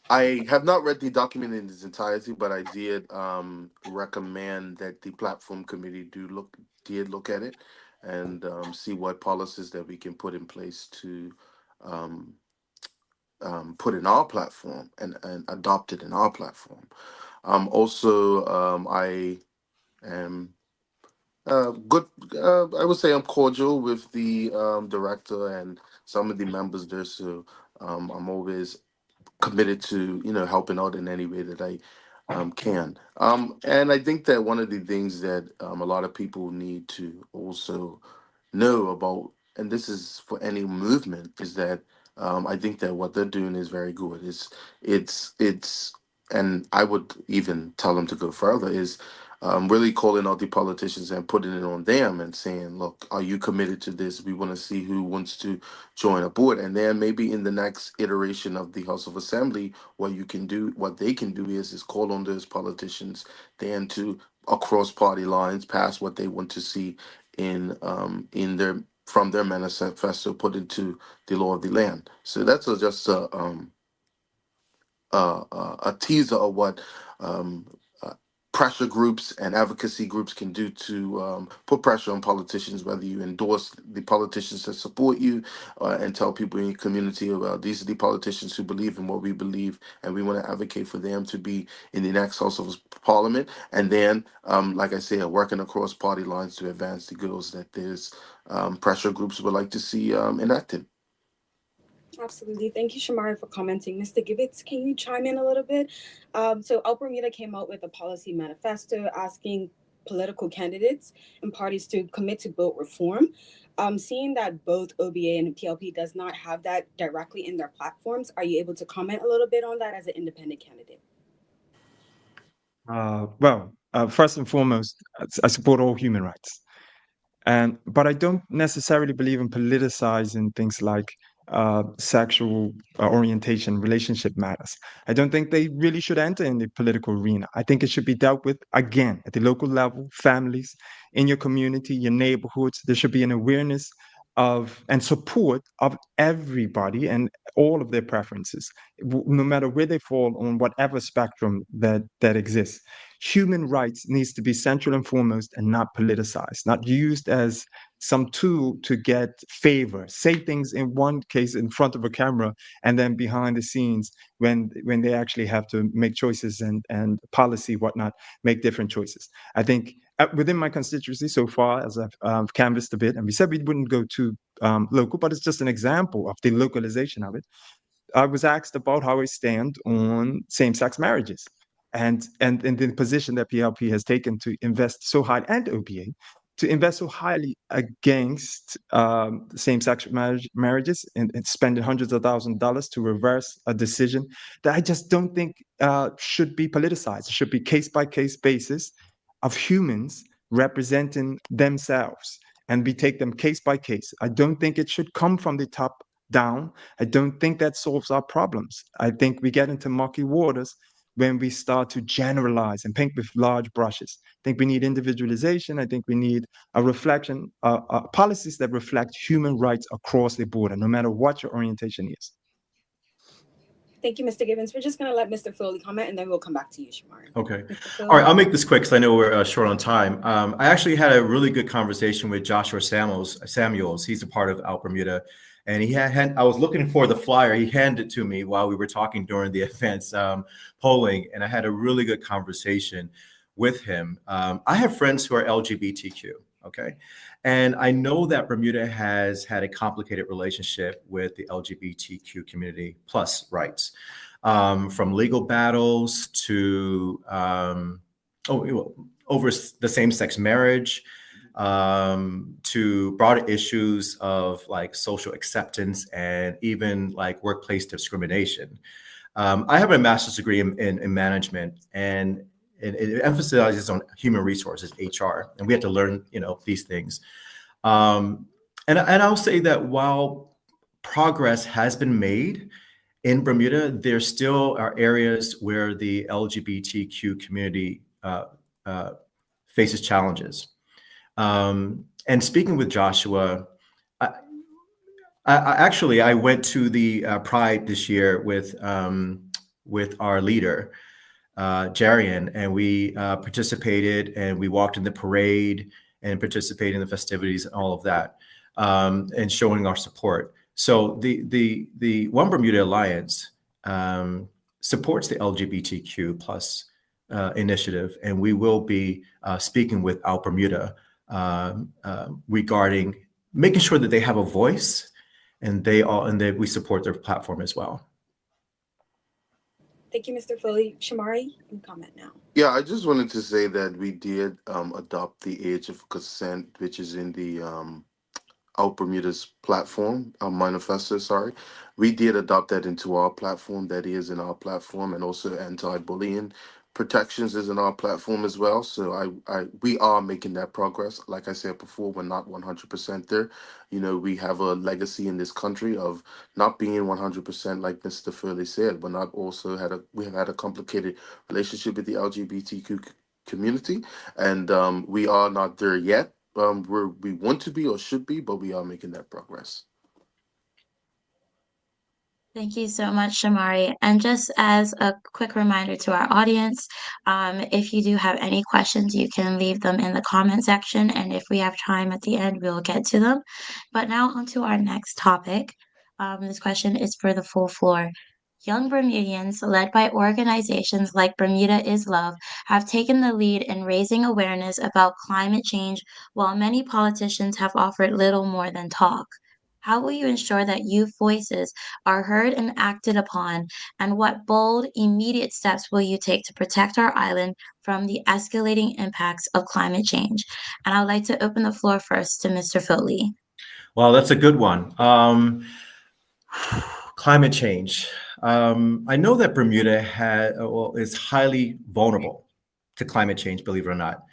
I have not read the document in its entirety, but I did recommend that the platform committee did look at it and see what policies that we can put in place to put in our platform and adopt it in our platform. Also, I am good. I would say I'm cordial with the director and some of the members there, so I'm always committed to helping out in any way that I can. And I think that one of the things that a lot of people need to also know about, and this is for any movement, is that I think that what they're doing is very good. It's and I would even tell them to go further, is really calling out the politicians and putting it on them and saying, look, are you committed to this? We want to see who wants to join a board. And then maybe in the next iteration of the House of Assembly, what they can do is call on those politicians then to, across party lines, pass what they want to see in their from their manifesto put into the law of the land. So that's just a teaser of what pressure groups and advocacy groups can do to put pressure on politicians, whether you endorse the politicians that support you and tell people in your community about these are the politicians who believe in what we believe and we want to advocate for them to be in the next House of Parliament. And then, like I say, working across party lines to advance the goals that there's pressure groups would like to see enacted.
Absolutely. Thank you, Shamari, for commenting. Mr. Gibbons, can you chime in a little bit? So Out Bermuda came out with a policy manifesto asking political candidates and parties to commit to build reform. Seeing that both OBA and PLP does not have that directly in their platforms, are you able to comment a little bit on that as an independent candidate?
First and foremost, I support all human rights. But I don't necessarily believe in politicizing things like sexual orientation, relationship matters. I don't think they really should enter in the political arena. I think it should be dealt with, again, at the local level, families, in your community, your neighborhoods. There should be an awareness of and support of everybody and all of their preferences, no matter where they fall on whatever spectrum that exists. Human rights needs to be central and foremost and not politicized, not used as some tool to get favor, say things in one case in front of a camera and then behind the scenes when they actually have to make choices and policy, whatnot, make different choices. I think within my constituency so far, as I've canvassed a bit, and we said we wouldn't go too local, but it's just an example of the localization of it. I was asked about how I stand on same-sex marriages and in the position that PLP has taken to invest so high, and OPA, to invest so highly against same-sex marriages and spending hundreds of thousands of dollars to reverse a decision that I just don't think should be politicized. It should be case-by-case basis of humans representing themselves, and we take them case by case. I don't think it should come from the top down. I don't think that solves our problems. I think we get into murky waters when we start to generalize and paint with large brushes. I think we need individualization. I think we need a reflection, policies that reflect human rights across the border, no matter what your orientation is.
Thank you, Mr. Gibbons. We're just going to let Mr. Foley comment, and then we'll come back to you, Shamari.
Okay.
Mr.
All right, I'll make this quick because I know we're short on time. I actually had a really good conversation with Joshua Samuels. He's a part of Out Bermuda. And I was looking for the flyer. He handed it to me while we were talking during the event's polling. And I had a really good conversation with him. I have friends who are LGBTQ, okay? And I know that Bermuda has had a complicated relationship with the LGBTQ community plus rights, from legal battles to over the same-sex marriage, to broader issues of like social acceptance and even like workplace discrimination. I have a master's degree in management, and it emphasizes on human resources, HR, and we have to learn, these things. And I'll say that while progress has been made in Bermuda, there still are areas where the LGBTQ community faces challenges. And speaking with Joshua, I went to the Pride this year with our leader, Jarian, and we participated, and we walked in the parade and participated in the festivities and all of that, and showing our support. So the One Bermuda Alliance supports the LGBTQ plus initiative, and we will be speaking with Out Bermuda regarding making sure that they have a voice, and that we support their platform as well.
Thank you, Mr. Foley. Shamari, you can comment now.
Yeah, I just wanted to say that we did adopt the age of consent, which is in the Out Bermuda's platform, manifesto, sorry. We did adopt that into our platform. That is in our platform, and also anti-bullying protections is in our platform as well. So we are making that progress. Like I said before, we're not 100% there. We have a legacy in this country of not being 100%, like Mr. Furley said. We're not also we have had a complicated relationship with the LGBTQ community, and we are not there yet. We want to be or should be, but we are making that progress.
Thank you so much, Shamari. And just as a quick reminder to our audience, if you do have any questions, you can leave them in the comment section. And if we have time at the end, we'll get to them. But now on to our next topic. This question is for the full floor. Young Bermudians, led by organizations like Bermuda is Love, have taken the lead in raising awareness about climate change, while many politicians have offered little more than talk. How will you ensure that youth voices are heard and acted upon? And what bold, immediate steps will you take to protect our island from the escalating impacts of climate change? And I'd like to open the floor first to Mr. Foley.
Well, that's a good one. Climate change. I know that Bermuda is highly vulnerable to climate change, believe it or not.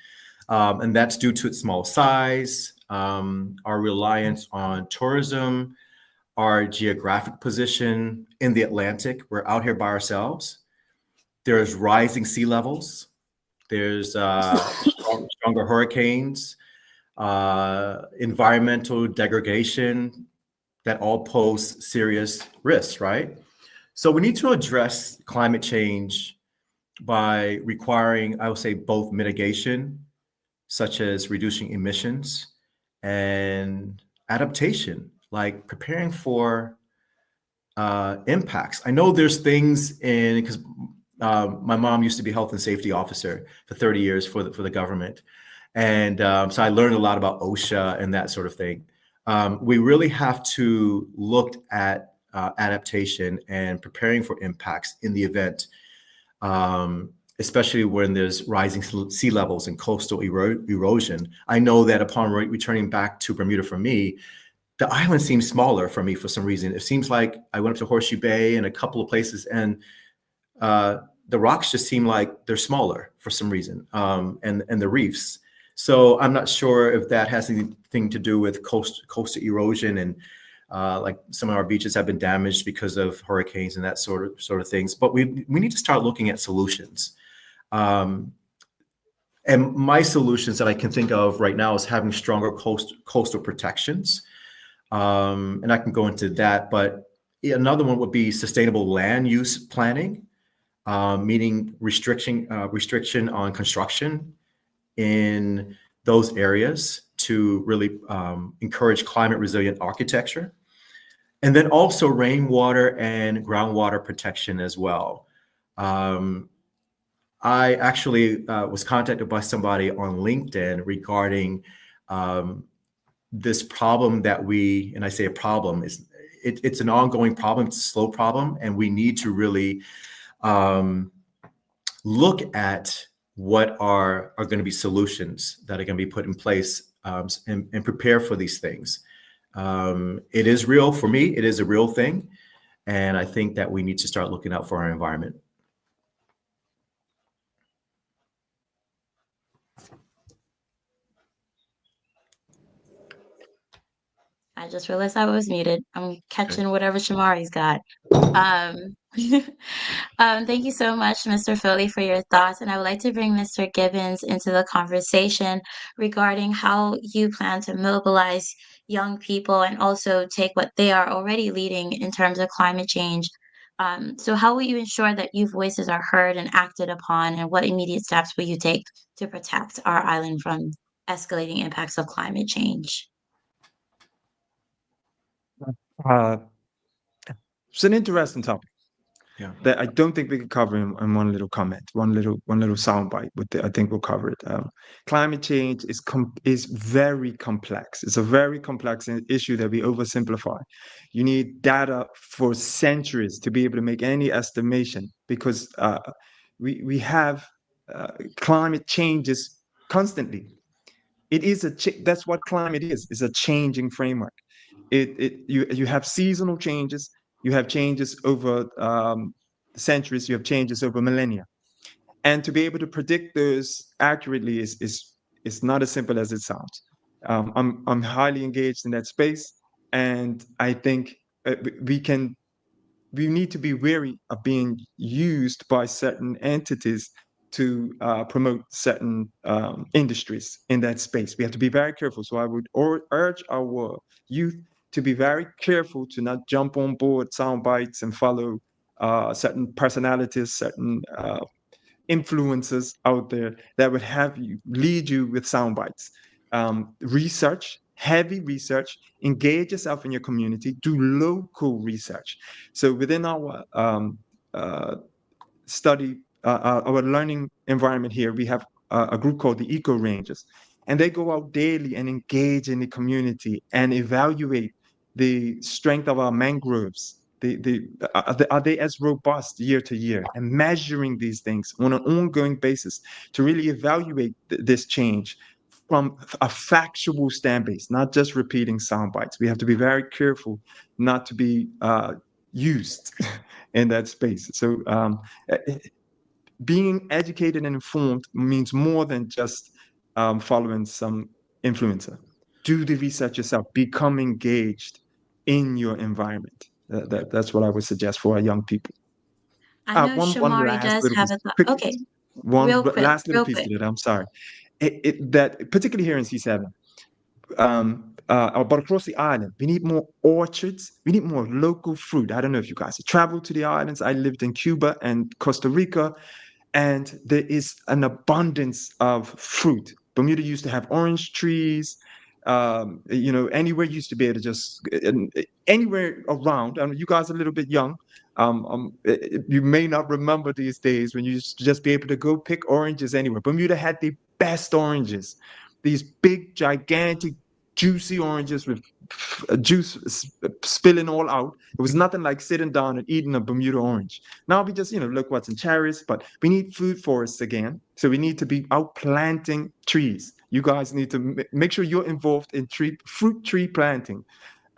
And that's due to its small size, our reliance on tourism, our geographic position in the Atlantic. We're out here by ourselves. There's rising sea levels. There's stronger hurricanes, environmental degradation that all pose serious risks, right? So we need to address climate change by requiring, I would say, both mitigation, such as reducing emissions, and adaptation, like preparing for impacts. I know there's things because my mom used to be health and safety officer for 30 years for the government. And so I learned a lot about OSHA and that sort of thing. We really have to look at adaptation and preparing for impacts in the event, especially when there's rising sea levels and coastal erosion. I know that upon returning back to Bermuda for me, the island seems smaller for me for some reason. It seems like I went up to Horseshoe Bay and a couple of places, and the rocks just seem like they're smaller for some reason, and the reefs. So I'm not sure if that has anything to do with coastal erosion, and like some of our beaches have been damaged because of hurricanes and that sort of things. But we need to start looking at solutions. And my solutions that I can think of right now is having stronger coastal protections. And I can go into that, but another one would be sustainable land use planning, meaning restriction on construction in those areas to really encourage climate resilient architecture. And then also rainwater and groundwater protection as well. I actually was contacted by somebody on LinkedIn regarding this problem that and I say a problem, it's an ongoing problem, it's a slow problem, and we need to really look at what are going to be solutions that are going to be put in place, and prepare for these things. It is real for me, it is a real thing, and I think that we need to start looking out for our environment.
I just realized I was muted. I'm catching whatever Shamari's got. Um, thank you so much, Mr. Foley, for your thoughts. And I would like to bring Mr. Gibbons into the conversation regarding how you plan to mobilize young people and also take what they are already leading in terms of climate change. So how will you ensure that youth voices are heard and acted upon, and what immediate steps will you take to protect our island from escalating impacts of climate change?
Uh, it's an interesting topic
Yeah.
that I don't think we can cover in one little comment, one little soundbite. I think we'll cover it. Climate change is very complex. It's a very complex issue that we oversimplify. You need data for centuries to be able to make any estimation, because we have climate changes constantly. It is that's what climate is. It's a changing framework. You have seasonal changes. You have changes over centuries. You have changes over millennia, and to be able to predict those accurately is not as simple as it sounds. I'm highly engaged in that space, and I think we need to be wary of being used by certain entities to promote certain industries in that space. We have to be very careful. So I would urge our youth to be very careful to not jump on board sound bites and follow certain personalities, certain influencers out there that would lead you with sound bites. Research, heavy research, engage yourself in your community, do local research. So within our our learning environment here, we have a group called the Eco Rangers, and they go out daily and engage in the community and evaluate the strength of our mangroves. Are they as robust year to year, and measuring these things on an ongoing basis to really evaluate this change from a factual standpoint, not just repeating sound bites. We have to be very careful not to be used in that space. So being educated and informed means more than just following some influencer. Do the research yourself. Become engaged in your environment. That's what I would suggest for our young people.
I know
One
Shamari
last
does
little
have
piece,
a thought.
quick,
Okay,
one
real
last little piece
quick.
to that. I'm sorry. That particularly here in C7, but across the island, we need more orchards. We need more local fruit. I don't know if you guys have traveled to the islands. I lived in Cuba and Costa Rica, and there is an abundance of fruit. Bermuda used to have orange trees. Anywhere used to be able to just anywhere around. I mean, you guys are a little bit young. You may not remember these days when you used to just be able to go pick oranges anywhere. Bermuda had the best oranges, these big, gigantic, juicy oranges with juice spilling all out. It was nothing like sitting down and eating a Bermuda orange. Now we just, look what's in cherries, but we need food forests again. So we need to be out planting trees. You guys need to make sure you're involved in fruit tree planting.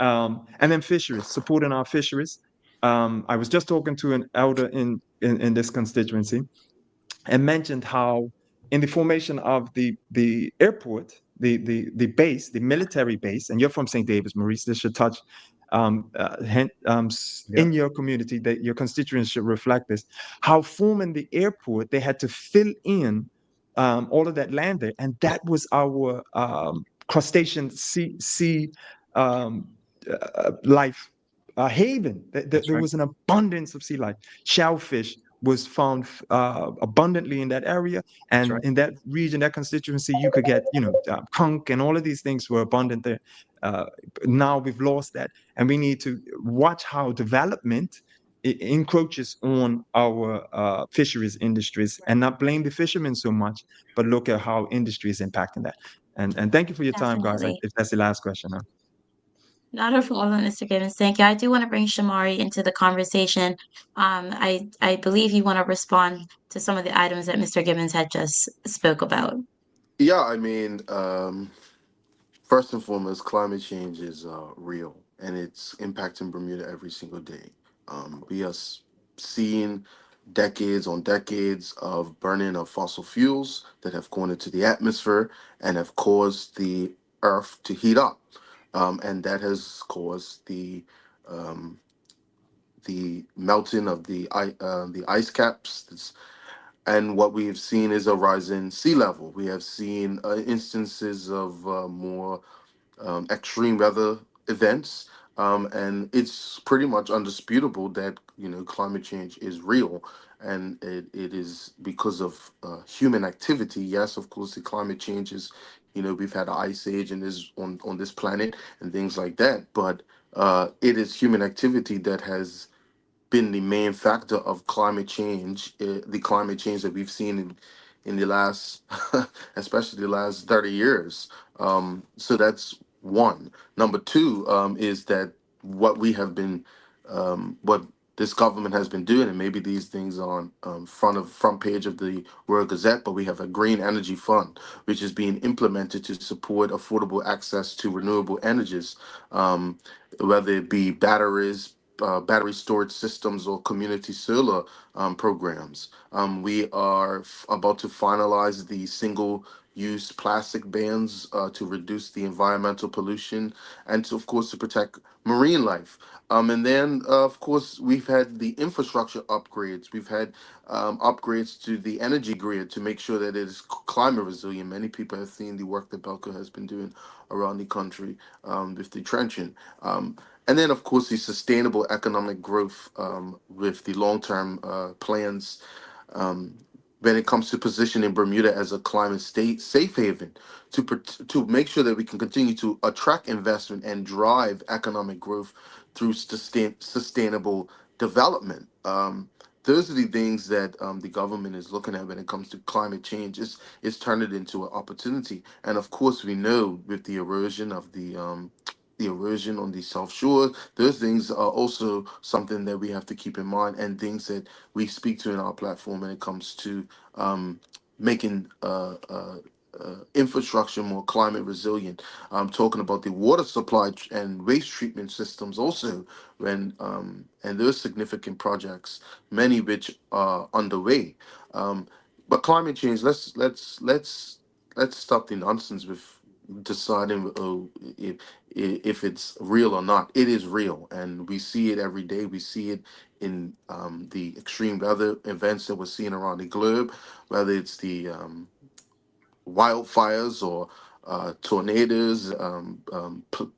And then fisheries, supporting our fisheries. I was just talking to an elder in this constituency and mentioned how in the formation of the airport, the base, the military base, and you're from St. David's, Maurice, this should touch in your community, that your constituents should reflect this, how forming the airport, they had to fill in all of that land there, and that was our crustacean sea life haven. There was an abundance of sea life. Shellfish was found abundantly in that area, and in that region, that constituency, you could get, conch and all of these things were abundant there. Now we've lost that, and we need to watch how development encroaches on our fisheries industries, and not blame the fishermen so much, but look at how industry is impacting that. And thank you for your time, guys.
Definitely.
If that's the last question.
Not a problem, Mr. Gibbons. Thank you. I do want to bring Shamari into the conversation. I believe you want to respond to some of the items that Mr. Gibbons had just spoke about.
Yeah, I mean, first and foremost, climate change is real, and it's impacting Bermuda every single day. We are seeing decades on decades of burning of fossil fuels that have gone into the atmosphere and have caused the Earth to heat up, and that has caused um, the melting of the ice caps. And what we've seen is a rise in sea level. We have seen instances of more extreme weather events, and it's pretty much undisputable that climate change is real, and it is because of human activity. Yes, of course, the climate change is, we've had an ice age and is on this planet and things like that, but it is human activity that has been the main factor of climate change, the climate change that we've seen in the last, especially the last 30 years. So that's one. Number two is that what we have been, what this government has been doing, and maybe these things are on front page of the World Gazette, but we have a green energy fund, which is being implemented to support affordable access to renewable energies, whether it be batteries, battery storage systems, or community solar programs. We are about to finalize the single-use plastic bans to reduce the environmental pollution and to, of course, to protect marine life. And then, of course, we've had the infrastructure upgrades. We've had upgrades to the energy grid to make sure that it is climate resilient. Many people have seen the work that Belco has been doing around the country with the trenching. And then, of course, the sustainable economic growth with the long-term plans um, when it comes to positioning Bermuda as a climate state safe haven to make sure that we can continue to attract investment and drive economic growth through sustainable development. Those are the things that the government is looking at when it comes to climate change. It's turned it into an opportunity, and of course, we know with the erosion on the South Shore. Those things are also something that we have to keep in mind, and things that we speak to in our platform when it comes to making infrastructure more climate resilient. I'm talking about the water supply and waste treatment systems also, and those significant projects, many which are underway. Um, but climate change, let's stop the nonsense with deciding if it's real or not. It is real, and we see it every day. We see it in the extreme weather events that we're seeing around the globe, whether it's the wildfires or tornadoes,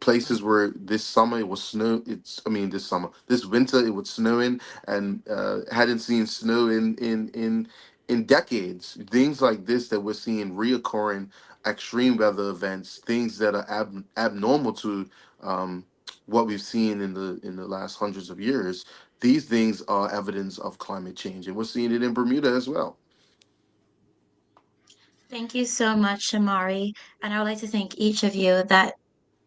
places where this summer it was snow. This summer, this winter it was snowing, and hadn't seen snow in decades. Things like this that we're seeing reoccurring extreme weather events, things that are abnormal to um, what we've seen in the last hundreds of years. These things are evidence of climate change, and we're seeing it in Bermuda as well.
Thank you so much, Shamari. And I would like to thank each of you. That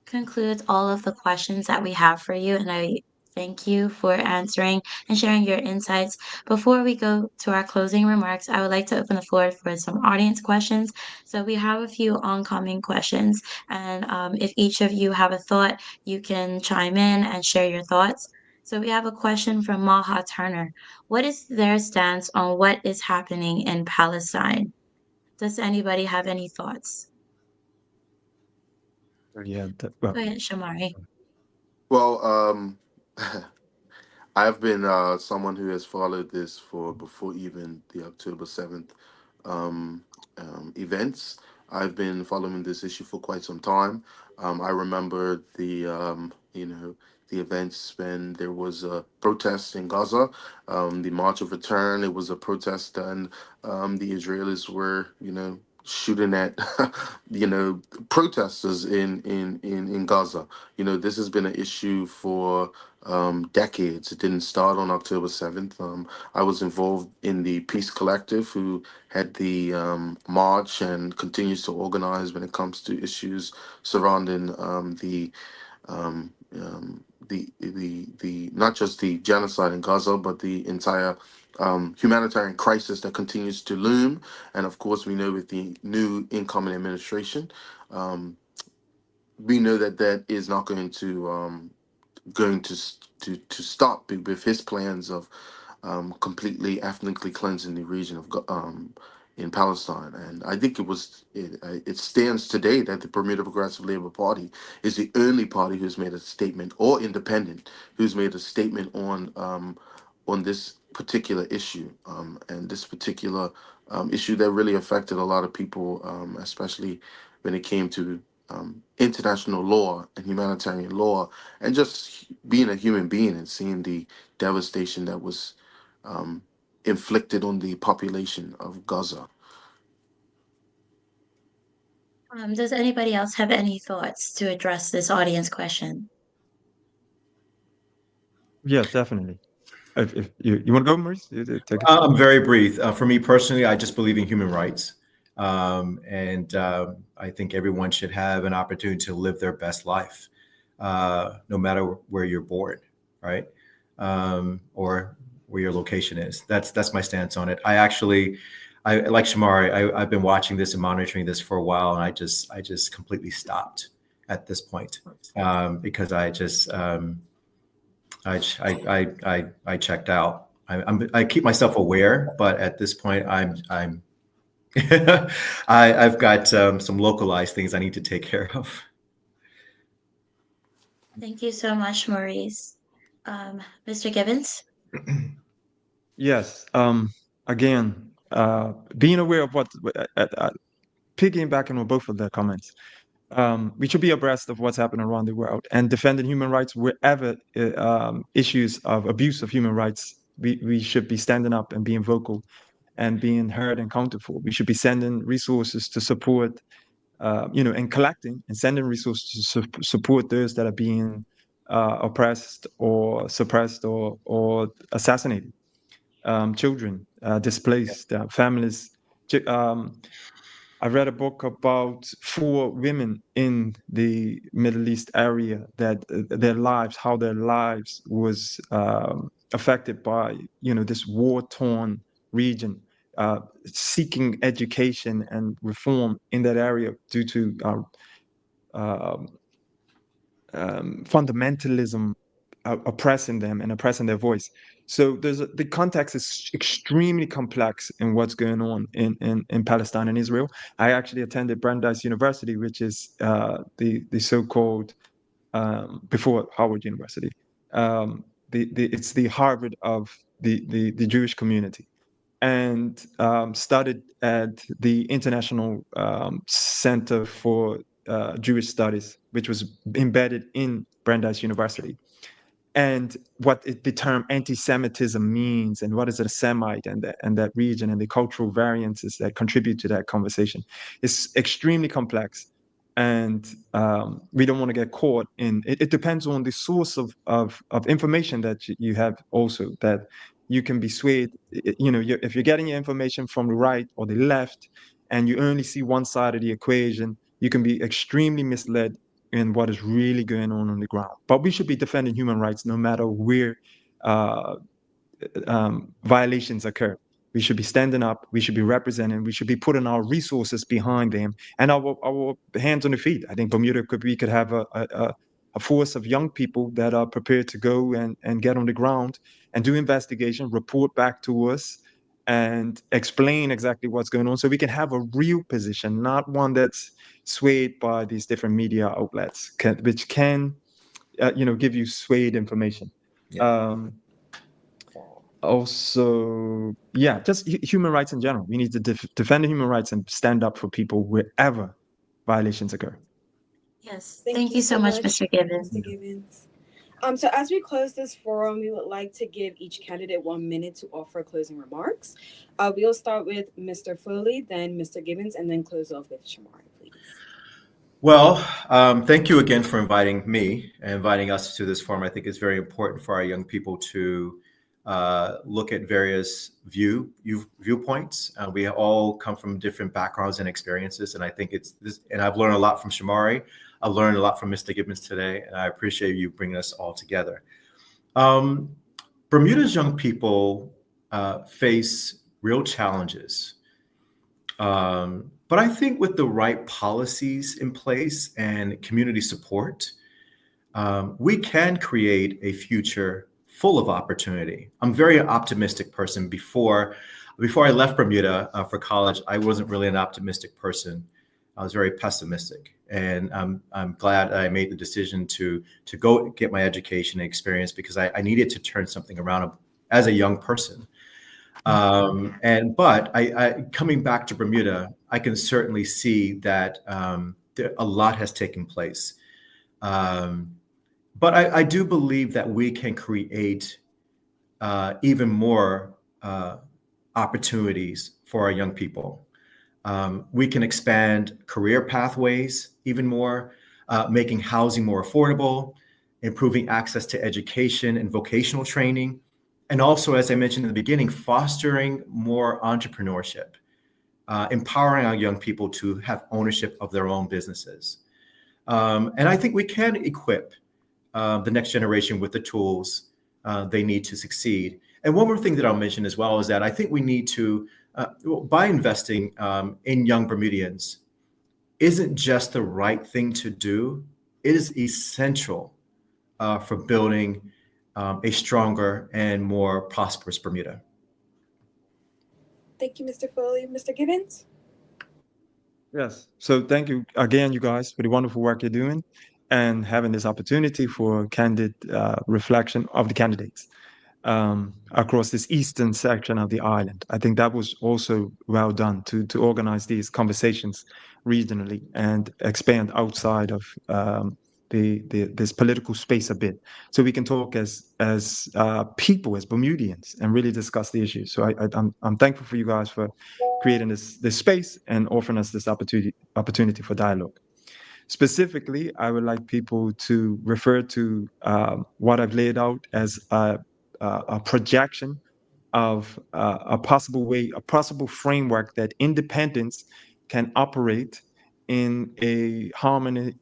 concludes all of the questions that we have for you. And I thank you for answering and sharing your insights. Before we go to our closing remarks, I would like to open the floor for some audience questions. So we have a few oncoming questions. And if each of you have a thought, you can chime in and share your thoughts. So we have a question from Maha Turner. What is their stance on what is happening in Palestine? Does anybody have any thoughts?
Yeah,
Go ahead, Shamari.
Well, I've been someone who has followed this for before even the October 7th um, events. I've been following this issue for quite some time. I remember the events when there was a protest in Gaza, the March of Return. It was a protest, and the Israelis were, shooting at, protesters in Gaza. This has been an issue for decades. It didn't start on October 7th. I was involved in the Peace Collective, who had the march and continues to organize when it comes to issues surrounding the not just the genocide in Gaza, but the entire humanitarian crisis that continues to loom. And of course, we know with the new incoming administration, um, we know that that is not going to stop with his plans of completely ethnically cleansing the region of in Palestine. And I think it stands today that the Bermuda Progressive Labor Party is the only party who's made a statement, or independent, who's made a statement on this particular issue, and this particular issue that really affected a lot of people, especially when it came to international law and humanitarian law, and just being a human being and seeing the devastation that was um, inflicted on the population of Gaza.
Does anybody else have any thoughts to address this audience question?
yes, definitely. If you want to go, Maurice, take it.
I'm very brief. For me personally, I just believe in human rights. And I think everyone should have an opportunity to live their best life, no matter where you're born, right? Or where your location is. That's my stance on it. I like Shamari. I've been watching this and monitoring this for a while, and I just completely stopped at this point, because I checked out. I keep myself aware, but at this point, I'm I've got some localized things I need to take care of.
Thank you so much, Maurice. Mr. Gibbons?
Yes. Again, being aware of piggybacking on both of their comments, we should be abreast of what's happening around the world and defending human rights wherever issues of abuse of human rights. We should be standing up and being vocal and being heard and counted for. We should be sending resources to support, and collecting and sending resources to support those that are being oppressed or suppressed or assassinated. Children displaced, families. I read a book about 4 women in the Middle East area that how their lives was affected by, this war-torn region. seeking education and reform in that area due to fundamentalism oppressing them and oppressing their voice. So the context is extremely complex in what's going on in Palestine and Israel. I actually attended Brandeis University, which is the so-called before Howard University. It's the Harvard of the Jewish community, and studied at the International Center for Jewish Studies, which was embedded in Brandeis University. And what the term anti-Semitism means, and what is a Semite, and that region, and the cultural variances that contribute to that conversation, is extremely complex. And we don't want to get caught in it. It depends on the source of information that you have also, that you can be swayed. If you're getting your information from the right or the left, and you only see one side of the equation, you can be extremely misled in what is really going on the ground. But we should be defending human rights no matter where violations occur. We should be standing up, we should be representing, we should be putting our resources behind them and our hands on the feet. I think we could have a force of young people that are prepared to go and get on the ground and do investigation, report back to us, and explain exactly what's going on, so we can have a real position, not one that's swayed by these different media outlets, which can give you swayed information.
Yeah.
Also, just human rights in general. We need to defend human rights and stand up for people wherever violations occur.
Yes, thank you so much, Mr. Gibbons.
Mr. Gibbons. So as we close this forum, we would like to give each candidate 1 minute to offer closing remarks. We'll start with Mr. Foley, then Mr. Gibbons, and then close off with Shamari, please.
Well, thank you again for inviting me and inviting us to this forum. I think it's very important for our young people to look at various viewpoints. We all come from different backgrounds and experiences, and I think it's this. And I've learned a lot from Shamari. I've learned a lot from Mr. Gibbons today, and I appreciate you bringing us all together. Bermuda's young people face real challenges, but I think with the right policies in place and community support, we can create a future full of opportunity. I'm a very optimistic person. Before I left Bermuda for college, I wasn't really an optimistic person. I was very pessimistic, and I'm glad I made the decision to go get my education and experience, because I needed to turn something around as a young person. But I coming back to Bermuda, I can certainly see that a lot has taken place. But I do believe that we can create even more opportunities for our young people. We can expand career pathways even more, making housing more affordable, improving access to education and vocational training, and also, as I mentioned in the beginning, fostering more entrepreneurship, empowering our young people to have ownership of their own businesses. And I think we can equip the next generation with the tools they need to succeed. And one more thing that I'll mention as well is that I think we need to, by investing in young Bermudians, isn't just the right thing to do. It is essential for building a stronger and more prosperous Bermuda.
Thank you, Mr. Foley. Mr. Gibbons?
Yes. So thank you again, you guys, for the wonderful work you're doing and having this opportunity for candid reflection of the candidates across this eastern section of the island. I think that was also well done to organize these conversations regionally and expand outside of this political space a bit, so we can talk as people, as Bermudians, and really discuss the issues. So I'm thankful for you guys for creating this space and offering us this opportunity for dialogue. Specifically, I would like people to refer to what I've laid out as a projection of a possible framework that independence can operate in a harmonic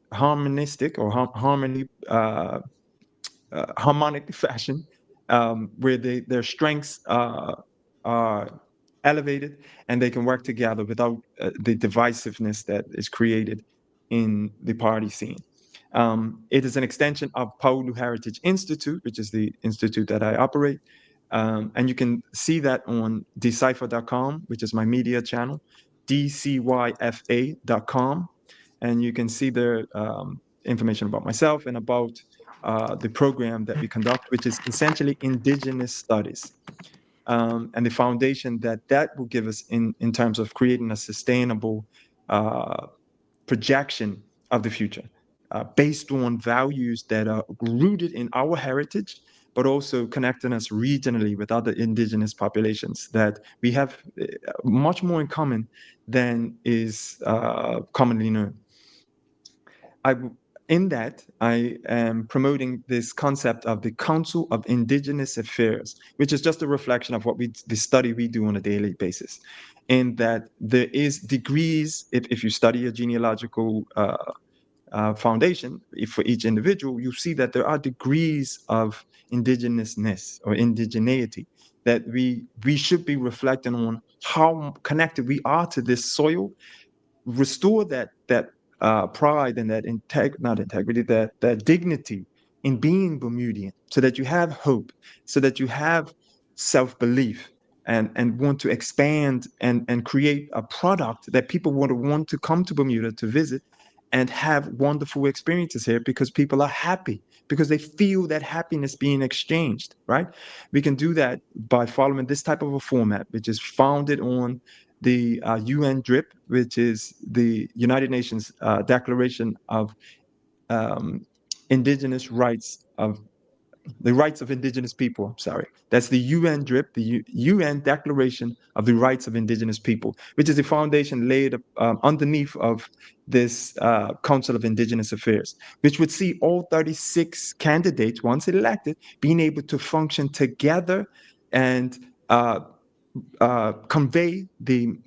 fashion, where their strengths are elevated, and they can work together without the divisiveness that is created in the party scene. It is an extension of Paulu Heritage Institute, which is the institute that I operate. And you can see that on decipher.com, which is my media channel, dcyfa.com. And you can see there information about myself and about the program that we conduct, which is essentially indigenous studies. And the foundation that that will give us in terms of creating a sustainable projection of the future based on values that are rooted in our heritage, but also connecting us regionally with other indigenous populations that we have much more in common than is commonly known. In that, I am promoting this concept of the Council of Indigenous Affairs, which is just a reflection of the study we do on a daily basis. In that there is degrees, if you study a genealogical foundation for each individual, you see that there are degrees of indigenousness or indigeneity that we should be reflecting on how connected we are to this soil, restore that pride and that not integrity, that dignity in being Bermudian, so that you have hope, so that you have self-belief and want to expand and create a product that people want to come to Bermuda to visit and have wonderful experiences here because people are happy, because they feel that happiness being exchanged, right? We can do that by following this type of a format, which is founded on the UN DRIP, which is the United Nations Declaration of Indigenous Rights of the Rights of Indigenous People. I'm sorry, that's the UN DRIP, the UN Declaration of the Rights of Indigenous People, which is the foundation laid underneath of this Council of Indigenous Affairs, which would see all 36 candidates, once elected, being able to function together and convey the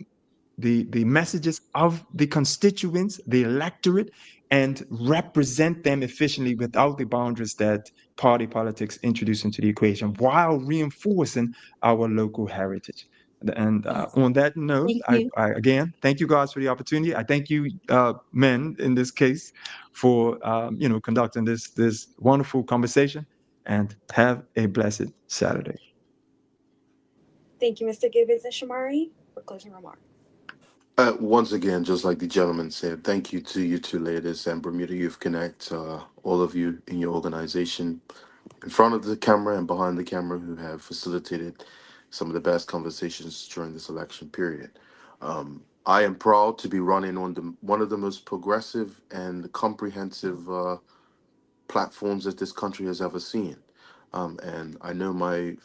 messages of the constituents, the electorate, and represent them efficiently without the boundaries that party politics introduce into the equation, while reinforcing our local heritage. And
Yes.
on that note,
Thank you.
I again thank you guys for the opportunity. I thank you, men, in this case, for conducting this wonderful conversation. And have a blessed Saturday.
Thank you, Mr. Gibbons and Shamari, for closing remarks.
Once again, just like the gentleman said, thank you to you two ladies and Bermuda Youth Connect, all of you in your organization, in front of the camera and behind the camera, who have facilitated some of the best conversations during this election period. I am proud to be running on one of the most progressive and comprehensive platforms that this country has ever seen. And I know my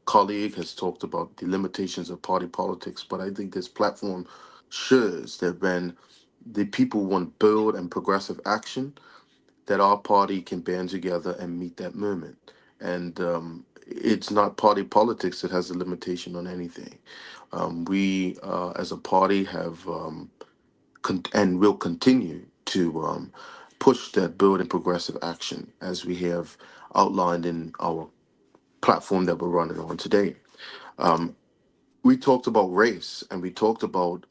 colleague has talked about the limitations of party politics, but I think this platform shows that when the people want bold and progressive action, that our party can band together and meet that moment. And it's not party politics that has a limitation on anything. We, as a party, have and will continue to push that bold and progressive action as we have outlined in our platform that we're running on today. We talked about race and we talked about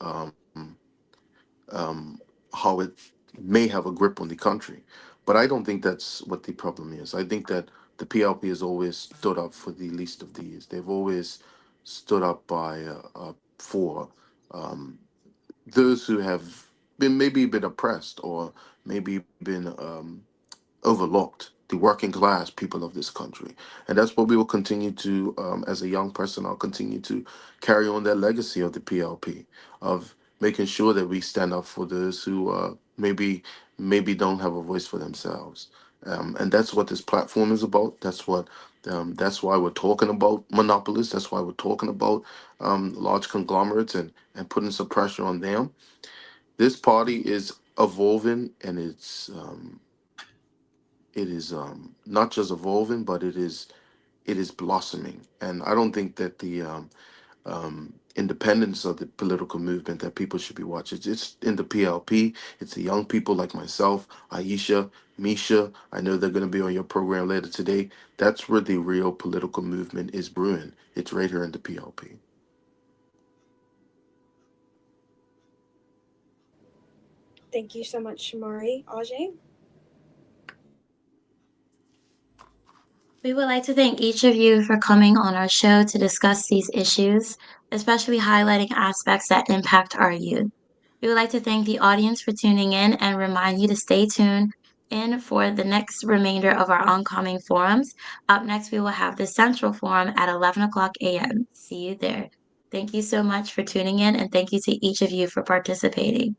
how it may have a grip on the country. But I don't think that's what the problem is. I think that the PLP has always stood up for the least of these. They've always stood up for those who have been maybe been oppressed or maybe been overlooked, the working class people of this country. And that's what we will continue to, as a young person, I'll continue to carry on that legacy of the PLP, of making sure that we stand up for those who maybe don't have a voice for themselves. And that's what this platform is about. That's why we're talking about monopolists. That's why we're talking about large conglomerates and putting some pressure on them. This party is evolving, and it is not just evolving, but it is blossoming. And I don't think that the independence of the political movement that people should be watching. It's in the PLP. It's the young people like myself, Aisha, Misha. I know they're going to be on your program later today. That's where the real political movement is brewing. It's right here in the PLP.
Thank you so much, Shamari. Ajay?
We would like to thank each of you for coming on our show to discuss these issues, especially highlighting aspects that impact our youth. We would like to thank the audience for tuning in and remind you to stay tuned in for the next remainder of our oncoming forums. Up next, we will have the Central Forum at 11 o'clock a.m. See you there. Thank you so much for tuning in, and thank you to each of you for participating.